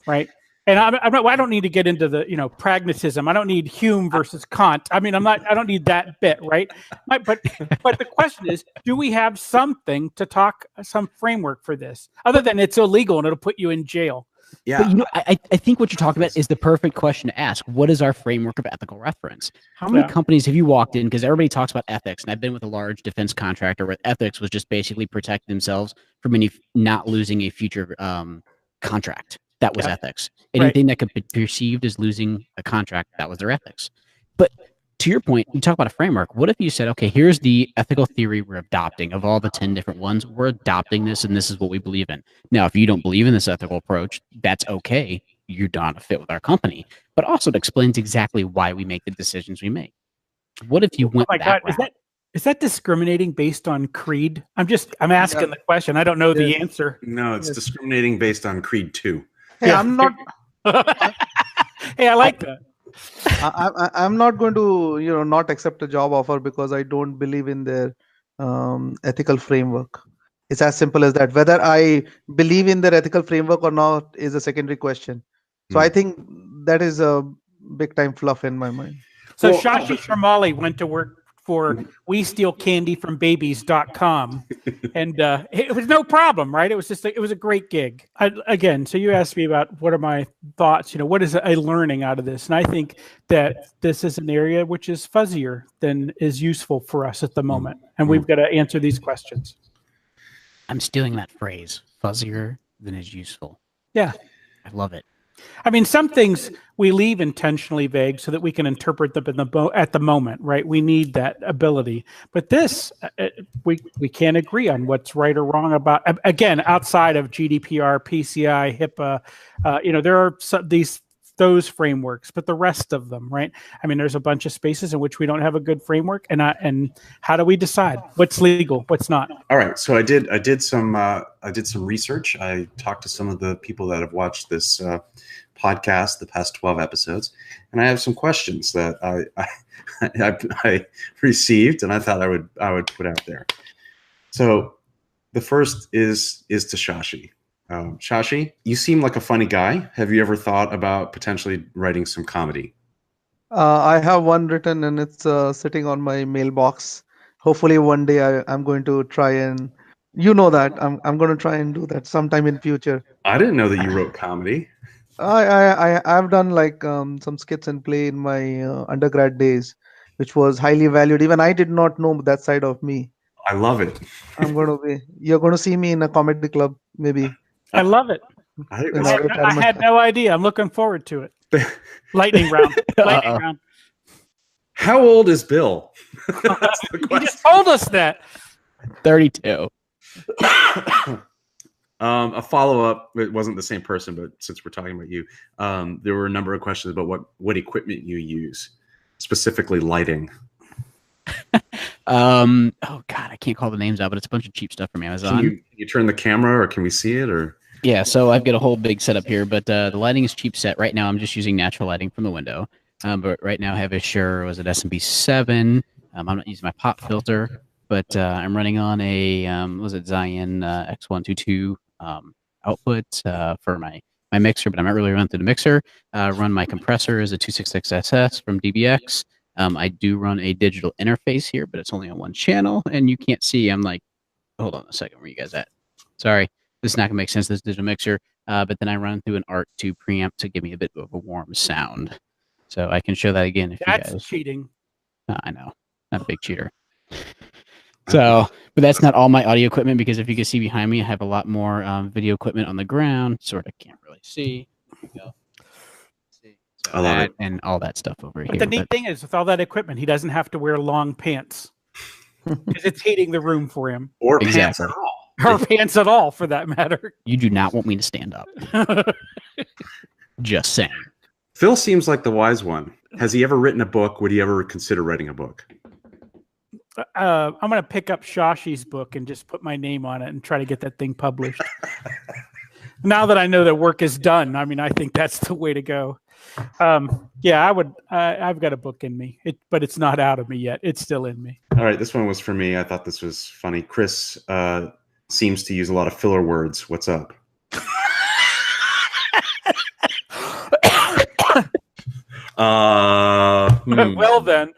right? And I don't need to get into the pragmatism. I don't need Hume versus Kant. I mean, I don't need that bit, right? But the question is, do we have something to some framework for this, other than it's illegal and it'll put you in jail? Yeah, but I think what you're talking about is the perfect question to ask. What is our framework of ethical reference? How many companies have you walked in? Because everybody talks about ethics, and I've been with a large defense contractor where ethics was just basically protecting themselves from not losing a future contract. That was ethics. Anything that could be perceived as losing a contract, that was their ethics. But to your point, you talk about a framework. What if you said, okay, here's the ethical theory we're adopting of all the 10 different ones. We're adopting this, and this is what we believe in. Now, if you don't believe in this ethical approach, that's okay. You're not a fit with our company. But also it explains exactly why we make the decisions we make. What if you went that route? Is that discriminating based on creed? I'm asking the question. I don't know the answer. No, it's discriminating based on creed too. Hey, I'm not. Hey, I like that. I'm not going to, not accept a job offer because I don't believe in their ethical framework. It's as simple as that. Whether I believe in their ethical framework or not is a secondary question. So I think that is a big time fluff in my mind. So Well, Shashi Sharmali went to work for WeStealCandyFromBabies.com, and it was no problem, right? It was just it was a great gig. Again, so you asked me about what are my thoughts. What is I learning out of this? And I think that this is an area which is fuzzier than is useful for us at the moment, and we've got to answer these questions. I'm stealing that phrase, fuzzier than is useful. Yeah. I love it. I mean, some things we leave intentionally vague so that we can interpret them at the moment, right? We need that ability. But this, we can't agree on what's right or wrong about. Again, outside of GDPR, PCI, HIPAA, there are those frameworks, but the rest of them, right? I mean, there's a bunch of spaces in which we don't have a good framework, and how do we decide what's legal, what's not? All right, so I did some research. I talked to some of the people that have watched this podcast, the past 12 episodes, and I have some questions that I received, and I thought I would put out there. So the first is to Shashi. Shashi, you seem like a funny guy. Have you ever thought about potentially writing some comedy? I have one written and it's sitting on my mailbox. Hopefully one day I'm going to try and that I'm going to try and do that sometime in future. I didn't know that you wrote comedy. I've done like some skits and play in my undergrad days, which was highly valued. Even I did not know that side of me. I love it. You're going to see me in a comedy club, maybe. I love it. I had no idea. I'm looking forward to it. Lightning round. Lightning round. How old is Bill? That's the question. You just told us that. 32. A follow-up. It wasn't the same person, but since we're talking about you, there were a number of questions about what equipment you use, specifically lighting. Oh God, I can't call the names out, but it's a bunch of cheap stuff from Amazon. Can you turn the camera, or can we see it? Or yeah, so I've got a whole big setup here, but the lighting is cheap set. Right now, I'm just using natural lighting from the window. But right now, I have a Shure, was it SMB 7? I'm not using my pop filter, but I'm running on a Zion X122 output for my mixer, but I'm not really running through the mixer. Run my compressor as a 266SS from DBX. I do run a digital interface here, but it's only on one channel, and you can't see. I'm like, hold on a second, where you guys at? Sorry, this is not gonna make sense. This digital mixer, but then I run through an ARC2 preamp to give me a bit of a warm sound. So I can show that again if that's you guys. Cheating. I know, not a big cheater. So, but that's not all my audio equipment, because if you can see behind me, I have a lot more video equipment on the ground. Sort of can't really see. There you go. So I love it. And all that stuff over here. But the neat thing is, with all that equipment, he doesn't have to wear long pants because it's heating the room for him. Or pants at all. Or pants at all, for that matter. You do not want me to stand up. Just saying. Phil seems like the wise one. Has he ever written a book? Would he ever consider writing a book? I'm going to pick up Shashi's book and just put my name on it and try to get that thing published. Now that I know that work is done, I mean, I think that's the way to go. Yeah, I would. I've got a book in me, but it's not out of me yet. It's still in me. All right, this one was for me. I thought this was funny. Chris seems to use a lot of filler words. What's up? Well then,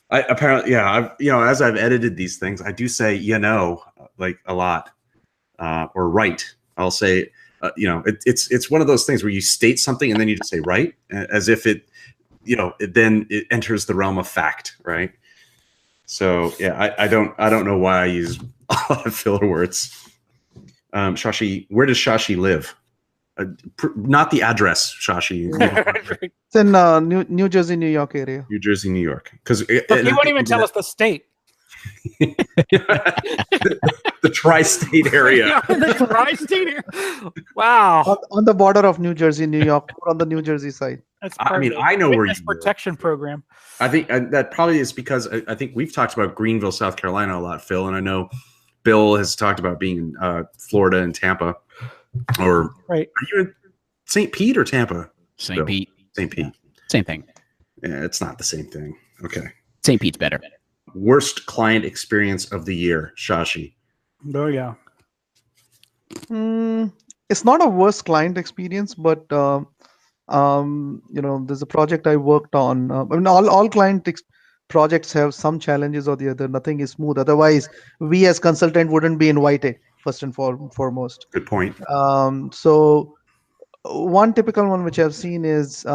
I apparently, as I've edited these things, I do say like a lot, or right. I'll say. It's one of those things where you state something and then you just say right, as if it enters the realm of fact, right? So yeah, I don't know why I use a lot of filler words. Shashi, where does Shashi live? Not the address, Shashi. It's in New Jersey, New York area. New Jersey, New York. Because he won't even tell us the state. The tri-state area. The tri-state area. Wow. On the border of New Jersey, New York, on the New Jersey side. That's I know where you protection program. I think that probably is because I think we've talked about Greenville, South Carolina a lot, Phil, and I know Bill has talked about being in Florida and Tampa. Or right. Are you in St. Pete or Tampa? St. Pete. St. Pete. Yeah. Same thing. Yeah, it's not the same thing. Okay. St. Pete's better. Worst client experience of the year, Shashi. Oh yeah. It's not a worse client experience, but there's a project I worked on. I mean, all projects have some challenges or the other. Nothing is smooth. Otherwise, we as consultant wouldn't be invited first and foremost. Good point. So one typical one which I've seen is,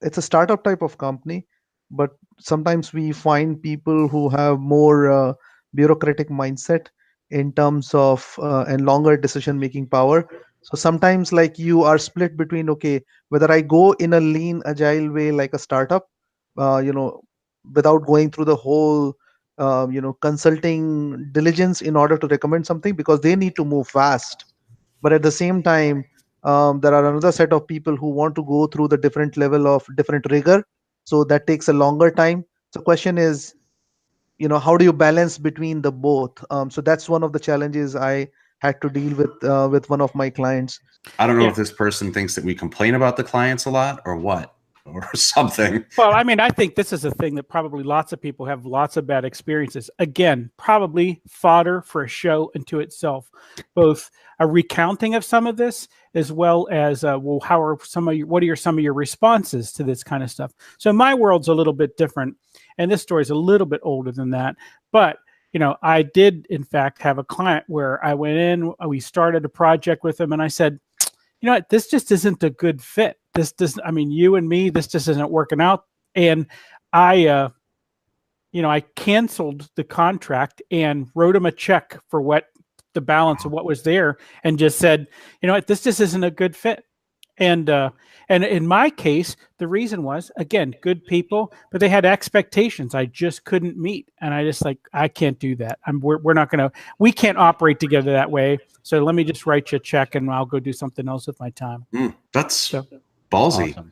it's a startup type of company, but sometimes we find people who have more bureaucratic mindset in terms of and longer decision making power. So sometimes like you are split between, okay, whether I go in a lean agile way like a startup, uh, you know, without going through the whole consulting diligence in order to recommend something because they need to move fast, but at the same time there are another set of people who want to go through the different level of different rigor, so that takes a longer time. So question is, how do you balance between the both? So that's one of the challenges I had to deal with one of my clients. I don't know Yeah. if this person thinks that we complain about the clients a lot or what, or something. Well, I mean, I think this is a thing that probably lots of people have lots of bad experiences. Again, probably fodder for a show unto itself, both a recounting of some of this as well as, well, how are what are some of your responses to this kind of stuff? So my world's a little bit different, and this story is a little bit older than that. But I did in fact have a client where I went in, we started a project with them, and I said, you know what, this just isn't a good fit. This doesn't, I mean, you and me, this just isn't working out. And I canceled the contract and wrote him a check for what the balance of what was there and just said, you know what, this just isn't a good fit. And in my case, the reason was, again, good people, but they had expectations I just couldn't meet. And I just I can't do that. We can't operate together that way. So let me just write you a check and I'll go do something else with my time. That's ballsy. Awesome.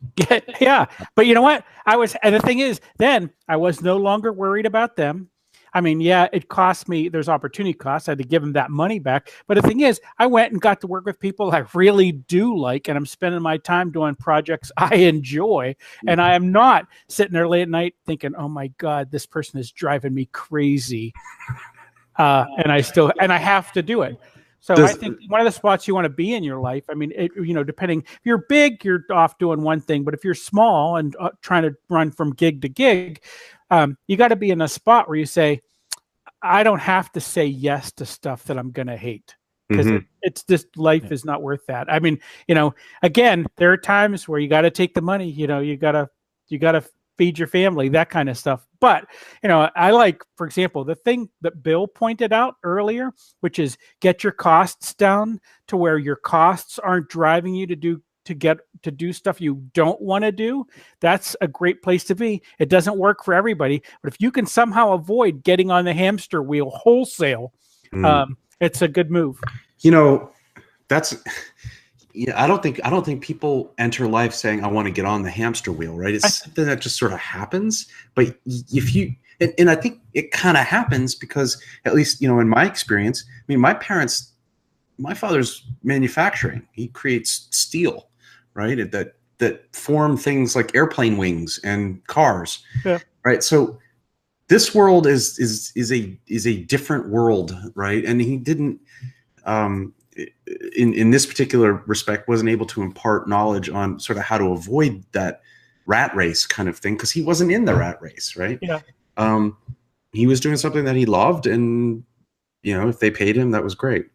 Yeah. But you know what? And the thing is, then I was no longer worried about them. I mean, yeah, it cost me, there's opportunity costs. I had to give them that money back. But the thing is, I went and got to work with people I really do like, and I'm spending my time doing projects I enjoy. And I am not sitting there late at night thinking, oh my God, this person is driving me crazy. And I have to do it. So I think one of the spots you want to be in your life, I mean, depending, if you're big, you're off doing one thing, but if you're small and trying to run from gig to gig, you got to be in a spot where you say, I don't have to say yes to stuff that I'm going to hate, because it's just, life is not worth that. I mean, again, there are times where you got to take the money, you got to feed your family, that kind of stuff. But, I like, for example, the thing that Bill pointed out earlier, which is get your costs down to where your costs aren't driving you to do stuff you don't want to do. That's a great place to be. It doesn't work for everybody, but if you can somehow avoid getting on the hamster wheel wholesale, it's a good move. I don't think people enter life saying, I want to get on the hamster wheel, right? It's something that just sort of happens. But if you, and I think it kind of happens because, at least, in my experience, I mean, my father's manufacturing. He creates steel, right? That form things like airplane wings and cars, right? So this world is a different world, right? And he didn't, in this particular respect, wasn't able to impart knowledge on sort of how to avoid that rat race kind of thing, because he wasn't in the rat race, right? Yeah. He was doing something that he loved, and if they paid him, that was great.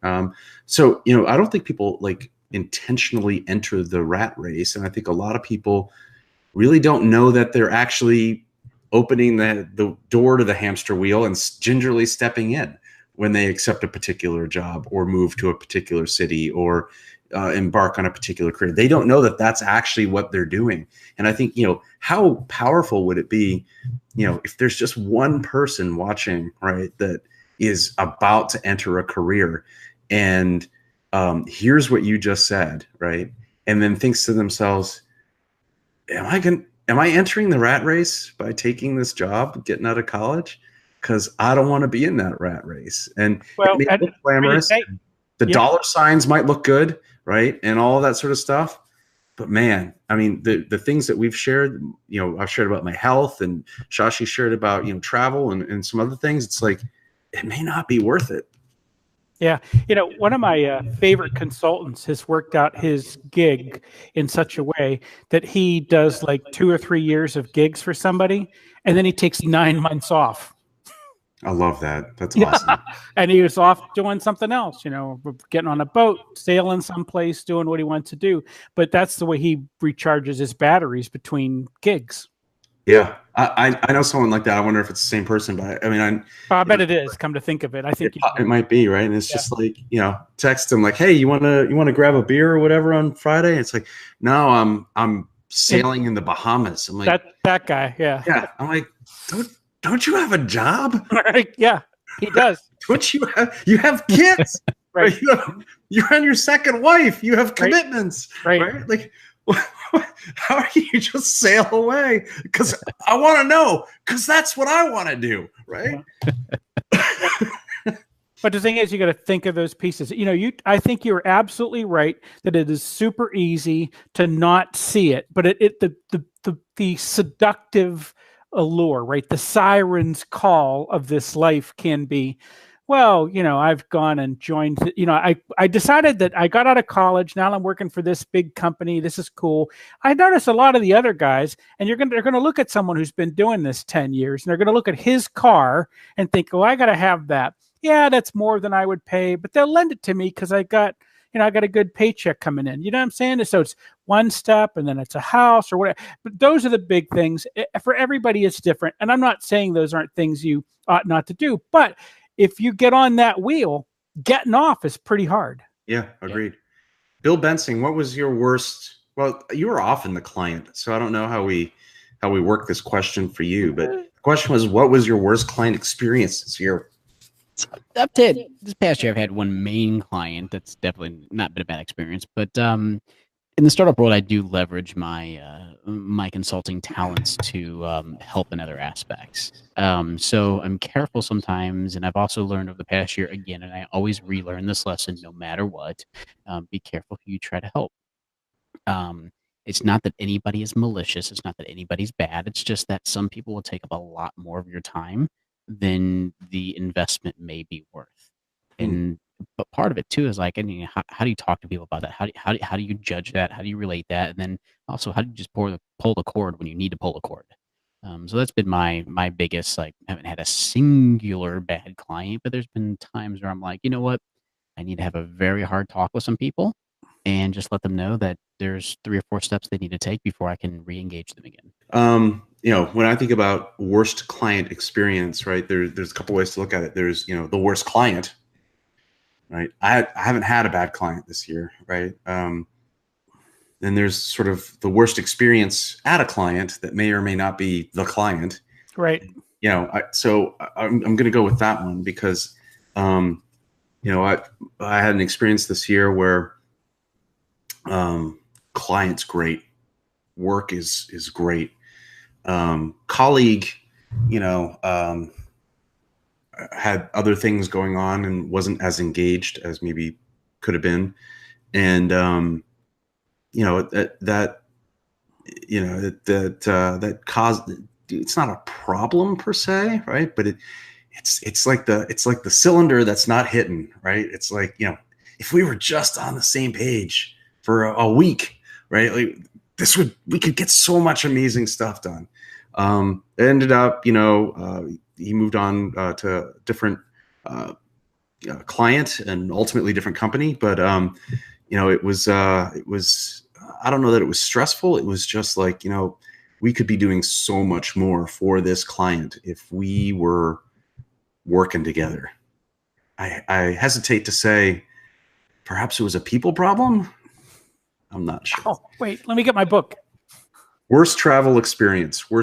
So I don't think people intentionally enter the rat race, and I think a lot of people really don't know that they're actually opening the door to the hamster wheel and gingerly stepping in when they accept a particular job or move to a particular city or embark on a particular career. They don't know that that's actually what they're doing. And I think, how powerful would it be, if there's just one person watching, right, that is about to enter a career and here's what you just said, right? And then thinks to themselves, am I entering the rat race by taking this job, getting out of college? Because I don't want to be in that rat race. And it may look glamorous. The dollar signs might look good, right? And all that sort of stuff. But man, I mean, the things that we've shared, I've shared about my health, and Shashi shared about, travel and some other things. It's like, it may not be worth it. Yeah. One of my favorite consultants has worked out his gig in such a way that he does like 2 or 3 years of gigs for somebody, and then he takes 9 months off. I love that. That's Yeah. awesome. And he was off doing something else, getting on a boat, sailing someplace, doing what he wants to do. But that's the way he recharges his batteries between gigs. Yeah, I know someone like that. I wonder if it's the same person, but I mean, I bet it is. Come to think of it, I think it might be, right? And it's Yeah. just like, text them like, "Hey, you wanna grab a beer or whatever on Friday?" It's like, "No, I'm sailing in the Bahamas." I'm like, that guy, yeah. yeah. I'm like, don't you have a job? Yeah, he does. Don't you have kids? Right. You're on your second wife. You have commitments, Right. Like, how are you just sail away? Because I want to know. Because that's what I want to do, right? But the thing is, you got to think of those pieces. I think you're absolutely right that it is super easy to not see it, but the seductive allure, right? The siren's call of this life can be, well, I've gone and joined, I decided that I got out of college. Now I'm working for this big company. This is cool. I notice a lot of the other guys, and they're going to look at someone who's been doing this 10 years, and they're going to look at his car and think, oh, I got to have that. Yeah, that's more than I would pay, but they'll lend it to me because I got a good paycheck coming in. You know what I'm saying? So it's one step and then it's a house or whatever. But those are the big things. For everybody, it's different. And I'm not saying those aren't things you ought not to do, but if you get on that wheel, getting off is pretty hard. Yeah, agreed. Bill Bensing, what was your worst? Well, you were often the client, so I don't know how we work this question for you, but the question was, what was your worst client experience this year? Up to this past year, I've had one main client that's definitely not been a bad experience. But in the startup world, I do leverage my my consulting talents to help in other aspects. So I'm careful sometimes, and I've also learned over the past year again, and I always relearn this lesson no matter what. Be careful who you try to help. It's not that anybody is malicious. It's not that anybody's bad. It's just that some people will take up a lot more of your time than the investment may be worth. And but part of it too is like, how do you talk to people about that? How do you judge that? How do you relate that? And then also, how do you just pull the cord when you need to pull the cord? So that's been my biggest, like, I haven't had a singular bad client, but there's been times where I'm like, you know what? I need to have a very hard talk with some people and just let them know that there's 3 or 4 steps they need to take before I can re-engage them again. When I think about worst client experience, right, there's a couple ways to look at it. There's, the worst client, right? I haven't had a bad client this year, right? Then there's sort of the worst experience at a client that may or may not be the client. Right. So I'm going to go with that one because, I had an experience this year where client's great, work is great. Colleague, had other things going on and wasn't as engaged as maybe could have been. And, that caused, it's not a problem per se, right? But it's like the cylinder that's not hitting, right? It's like, if we were just on the same page for a week, right? Like we could get so much amazing stuff done. It ended up, he moved on to a different client and ultimately different company. But, it was, I don't know that it was stressful. It was just like, we could be doing so much more for this client if we were working together. I hesitate to say perhaps it was a people problem. I'm not sure. Oh, wait, let me get my book. Worst travel experience. So,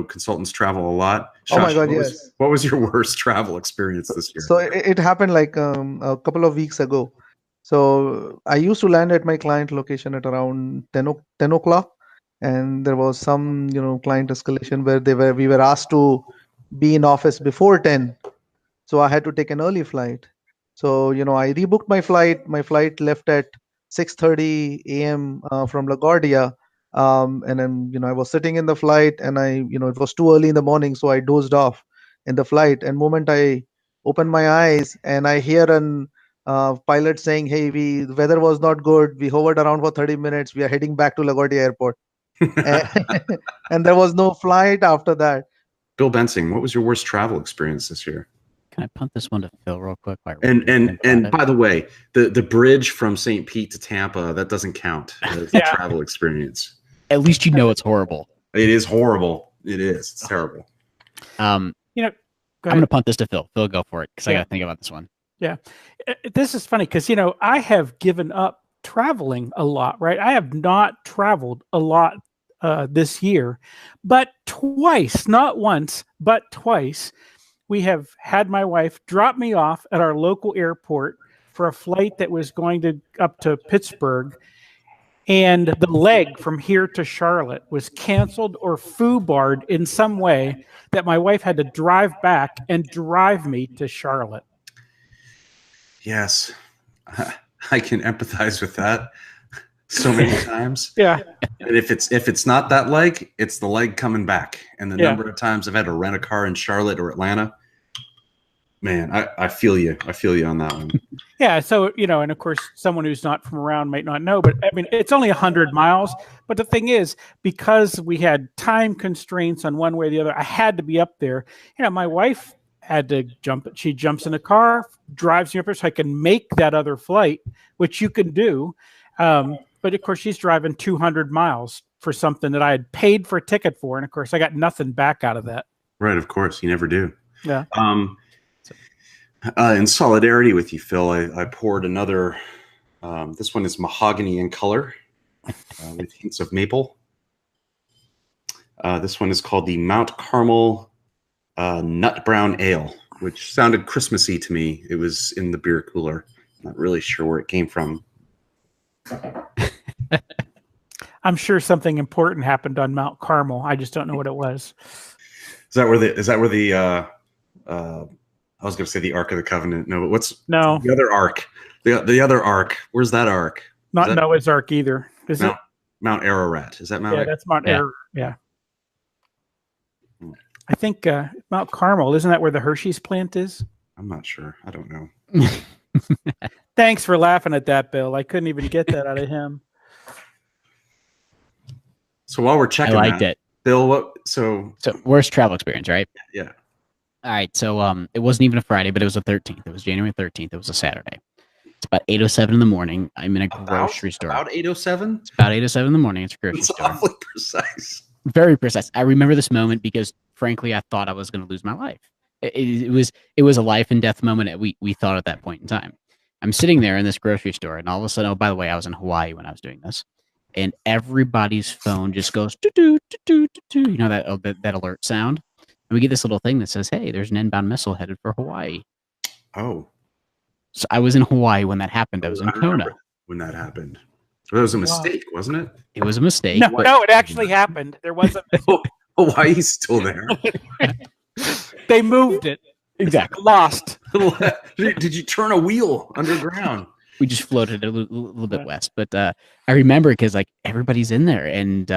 consultants travel a lot. Oh my God, What was your worst travel experience this year? So it happened like a couple of weeks ago. So I used to land at my client location at around 10 o'clock. And there was some, client escalation where we were asked to be in office before 10. So I had to take an early flight. So, I rebooked my flight. My flight left at 6:30 a.m. From LaGuardia. And then, I was sitting in the flight and it was too early in the morning. So I dozed off in the flight. And moment I open my eyes, and I hear an pilot saying, "Hey, the weather was not good. We hovered around for 30 minutes. We are heading back to LaGuardia Airport." And, and there was no flight after that. Bill Bensing, what was your worst travel experience this year? Can I punt this one to Phil real quick? And by the way, the bridge from St. Pete to Tampa, that doesn't count as a travel experience. At least you know it's horrible. It is horrible. It is. It's terrible. I'm going to punt this to Phil. Phil, go for it, because I got to think about this one. Yeah. This is funny because, I have given up traveling a lot, right? I have not traveled a lot this year, but twice, not once, but twice, we have had my wife drop me off at our local airport for a flight that was going up to Pittsburgh. And the leg from here to Charlotte was canceled or foobarred in some way that my wife had to drive back and drive me to Charlotte. Yes, I can empathize with that so many times. Yeah. And if it's not that leg, it's the leg coming back. And the number of times I've had to rent a car in Charlotte or Atlanta, man, I feel you. I feel you on that one. Yeah. So, and of course, someone who's not from around might not know, but I mean, it's only 100 miles. But the thing is, because we had time constraints on one way or the other, I had to be up there. My wife had to jump. She jumps in a car, drives me up there so I can make that other flight, which you can do. But of course, she's driving 200 miles for something that I had paid for a ticket for. And of course, I got nothing back out of that. Right. Of course. You never do. Yeah. In solidarity with you, Phil, I poured another. This one is mahogany in color with hints of maple. This one is called the Mount Carmel Nut Brown Ale, which sounded Christmassy to me. It was in the beer cooler. Not really sure where it came from. I'm sure something important happened on Mount Carmel. I just don't know what it was. Is that where the I was going to say the Ark of the Covenant. No, but the other Ark? The other Ark. Where's that Ark? Not Noah's Ark either. Is it Mount Ararat? Is that Mount? Yeah, that's Mount Ararat. Yeah. I think Mount Carmel, isn't that where the Hershey's plant is? I'm not sure. I don't know. Thanks for laughing at that, Bill. I couldn't even get that out of him. So while we're checking, I liked it, Bill. So worst travel experience, right? Yeah. All right. So it wasn't even a Friday, but it was the 13th. It was January 13th. It was a Saturday. It's about 8:07 in the morning. I'm in a grocery store. About 8:07. It's about 8:07 in the morning. It's a grocery store. That's awfully precise. Very precise. I remember this moment because, frankly, I thought I was going to lose my life. It was a life and death moment. We thought at that point in time. I'm sitting there in this grocery store, and all of a sudden, oh, by the way, I was in Hawaii when I was doing this, and everybody's phone just goes doo doo. You know that alert sound, and we get this little thing that says, "Hey, there's an inbound missile headed for Hawaii." Oh, so I was in Hawaii when that happened. I was in Kona when that happened. It was a mistake, wasn't it? It was a mistake. No, it actually happened. There was a Hawaii's still there. They moved it. Exactly. Lost. Did you turn a wheel underground? We just floated a little bit west, but I remember because like everybody's in there, and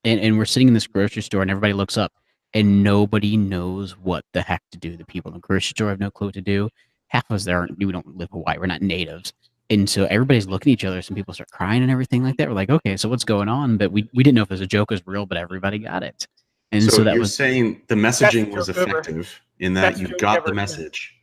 we're sitting in this grocery store, and everybody looks up, and nobody knows what the heck to do. The people in the grocery store have no clue what to do. Half of us there we don't live in Hawaii. We're not natives, and so everybody's looking at each other. Some people start crying and everything like that. We're like, okay, so what's going on? But we didn't know if it was a joke, was real, but everybody got it. And so that you're was saying the messaging was effective in that you got the message,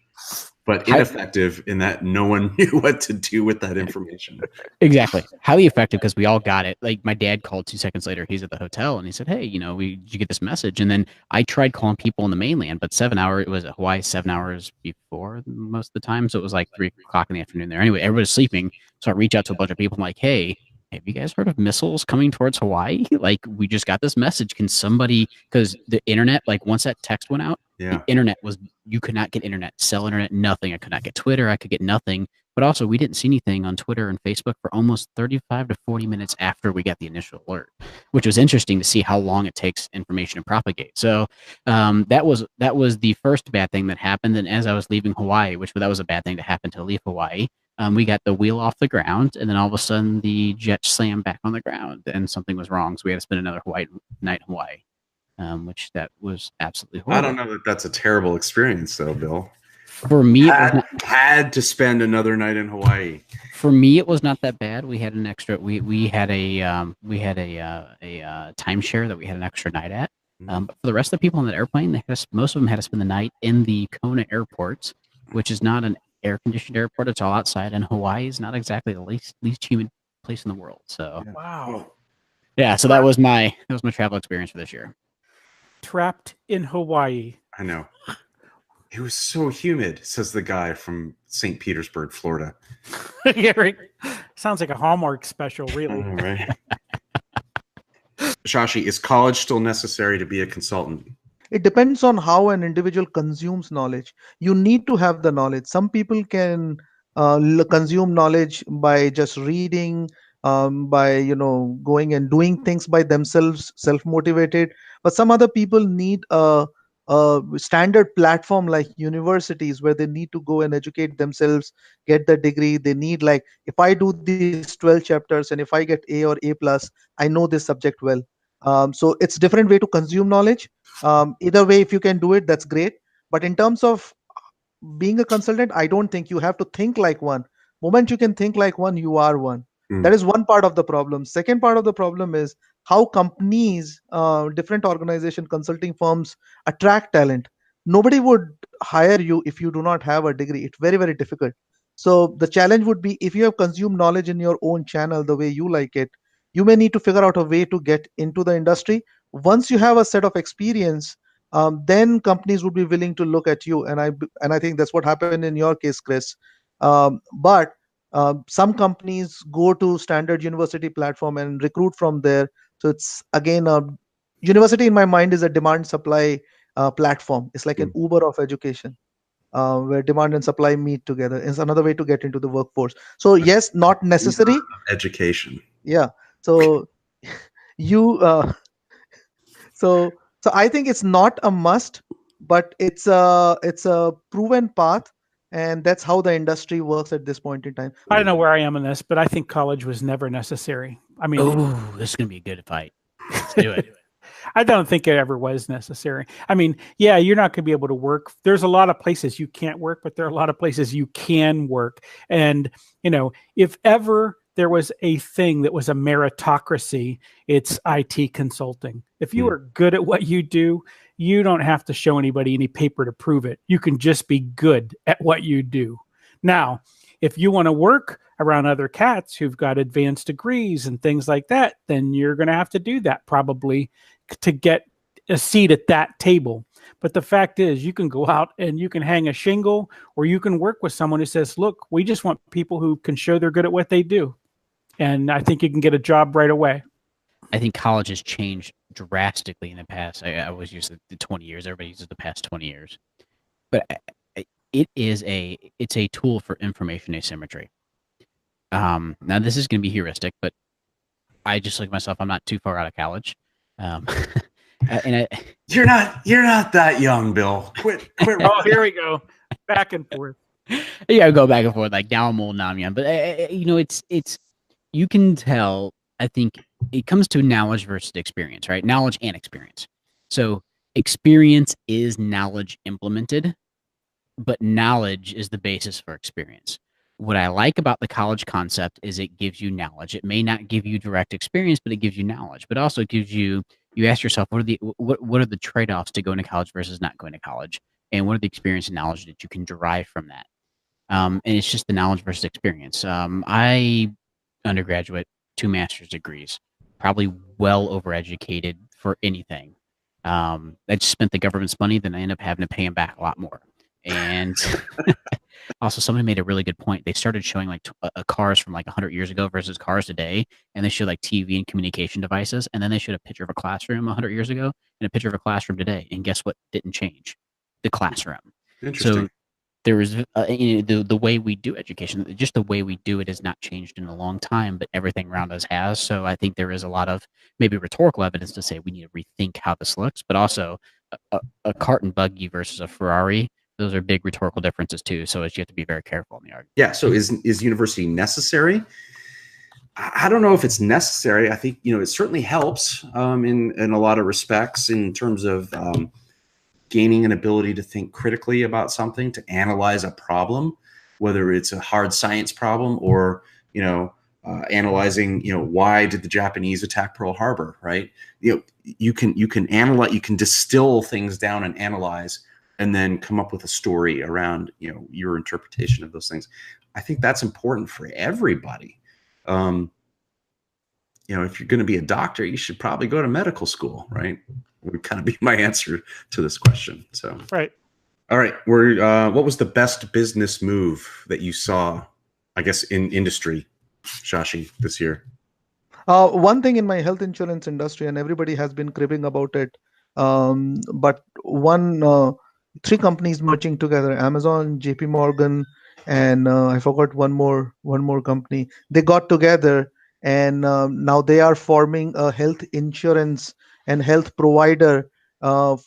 but ineffective in that no one knew what to do with that information. Exactly. Highly effective because we all got it. Like my dad called 2 seconds later. He's at the hotel and he said, "Hey, did you get this message?" And then I tried calling people in the mainland, but it was at Hawaii 7 hours before most of the time. So it was like 3:00 in the afternoon there. Anyway, everybody's sleeping. So I reach out to a bunch of people. I'm like, "Hey, have you guys heard of missiles coming towards Hawaii? Like, we just got this message. Can somebody," because the internet, like once that text went out, the internet you could not get internet, cell internet, nothing. I could not get Twitter. I could get nothing. But also we didn't see anything on Twitter and Facebook for almost 35 to 40 minutes after we got the initial alert, which was interesting to see how long it takes information to propagate. So that was the first bad thing that happened. And as I was leaving Hawaii, that was a bad thing to happen to leave Hawaii, we got the wheel off the ground, and then all of a sudden the jet slammed back on the ground, and something was wrong. So we had to spend another night in Hawaii. which that was absolutely I horrible. don't know that that's a terrible experience, though, Bill. For me, it was not, Had to spend another night in Hawaii. for me, it was not that bad. We had an extra. We had a timeshare that we had an extra night at. But for the rest of the people on that airplane, most of them had to spend the night in the Kona airport, which is not an air-conditioned airport. It's all outside, and Hawaii is not exactly the least humid place in the world. So Wow. yeah, so that was my travel experience for this year. Trapped in Hawaii. I know. It was so humid, says the guy from St. Petersburg, Florida. Yeah, right. Sounds like a Hallmark special, really. Right. Shashi, is college still necessary to be a consultant? It depends on how an individual consumes knowledge. You need to have the knowledge. Some people can consume knowledge by just reading, by going and doing things by themselves, self-motivated. But some other people need a standard platform like universities where they need to go and educate themselves, get the degree. They need, like, if I do these 12 chapters and if I get A or A plus, I know this subject well. So it's different way to consume knowledge. Either way, if you can do it, that's great. But in terms of being a consultant, I don't think you have to think like one. Moment you can think like one, you are one. That is one part of the problem. Second part of the problem is how companies, different organization, consulting firms attract talent. Nobody would hire you if you do not have a degree. It's very, very difficult. So the challenge would be, if you have consumed knowledge in your own channel the way you like it, you may need to figure out a way to get into the industry. Once you have a set of experience, then companies would be willing to look at you. And I think that's what happened in your case, Chris. But some companies go to standard university platform and recruit from there. So it's again a university, in my mind, is a demand supply platform. It's like an Uber of education, where demand and supply meet together. It's another way to get into the workforce. So yes, not necessary. Education. Yeah. So you so I think it's not a must, but it's a proven path, and that's how the industry works at this point in time. I don't know where I am in this, but I think college was never necessary. I mean, Oh, this is gonna be a good fight. Let's do it. I don't think it ever was necessary. I mean, yeah, you're not going to be able to work. There's a lot of places you can't work, but there are a lot of places you can work. And, if ever there was a thing that was a meritocracy, it's IT consulting. If you are good at what you do, you don't have to show anybody any paper to prove it. You can just be good at what you do. Now, if you want to work around other cats who've got advanced degrees and things like that, then you're going to have to do that probably to get a seat at that table. But the fact is, you can go out and you can hang a shingle, or you can work with someone who says, look, we just want people who can show they're good at what they do. And I think you can get a job right away. I think college has changed drastically in the past. I always use the 20 years. Everybody uses the past 20 years. But it's a tool for information asymmetry. Now this is going to be heuristic, but I just look at myself. I'm not too far out of college. You're not that young, Bill. Quit. Oh, here we go. Back and forth. Yeah, go back and forth. Like now I'm old, now I'm young. But it's you can tell. I think it comes to knowledge versus experience, right? Knowledge and experience. So experience is knowledge implemented, but knowledge is the basis for experience. What I like about the college concept is it gives you knowledge. It may not give you direct experience, but it gives you knowledge. But also it gives you ask yourself, what are the trade-offs to going to college versus not going to college? And what are the experience and knowledge that you can derive from that? And it's just the knowledge versus experience. I undergraduate, 2 master's degrees, probably well overeducated for anything. I just spent the government's money, then I end up having to pay them back a lot more. And also, somebody made a really good point. They started showing like cars from like 100 years ago versus cars today, and they showed like TV and communication devices, and then they showed a picture of a classroom 100 years ago and a picture of a classroom today. And guess what didn't change? The classroom. Interesting. So there is the way we do education, just the way we do it has not changed in a long time, but everything around us has. So I think there is a lot of maybe rhetorical evidence to say we need to rethink how this looks, but also a cart and buggy versus a Ferrari. Those are big rhetorical differences too. So you have to be very careful in the argument. Yeah. So is university necessary? I don't know if it's necessary. I think, it certainly helps in a lot of respects in terms of gaining an ability to think critically about something, to analyze a problem, whether it's a hard science problem or, analyzing, why did the Japanese attack Pearl Harbor, right? You can analyze, you can distill things down and analyze, and then come up with a story around, your interpretation of those things. I think that's important for everybody. If you're going to be a doctor, you should probably go to medical school, right? Would kind of be my answer to this question. So, right. All right. What was the best business move that you saw, I guess, in industry, Shashi, this year? One thing in my health insurance industry, and everybody has been cribbing about it, but three companies merging together: Amazon, JP Morgan, and I forgot one more company. They got together, and now they are forming a health insurance and health provider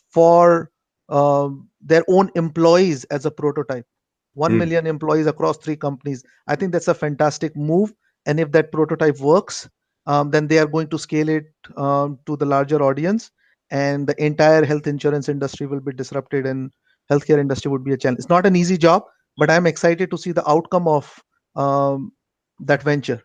for their own employees as a prototype. 1 million employees across three companies. I think that's a fantastic move, and if that prototype works, then they are going to scale it to the larger audience, and the entire health insurance industry will be disrupted, and healthcare industry would be a challenge. It's not an easy job, but I'm excited to see the outcome of that venture.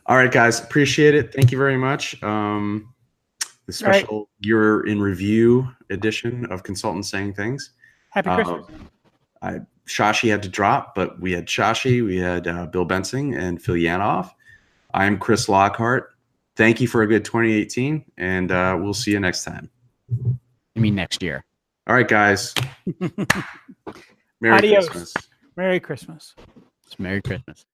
All right, guys, appreciate it. Thank you very much. The special year in review edition of Consultants Saying Things. Happy Christmas. Shashi had to drop, but we had Shashi, we had Bill Bensing, and Phil Yanoff. I'm Chris Lockhart. Thank you for a good 2018, and we'll see you next time. I mean, next year. All right, guys. Merry Adios. Christmas. Merry Christmas. It's Merry Christmas.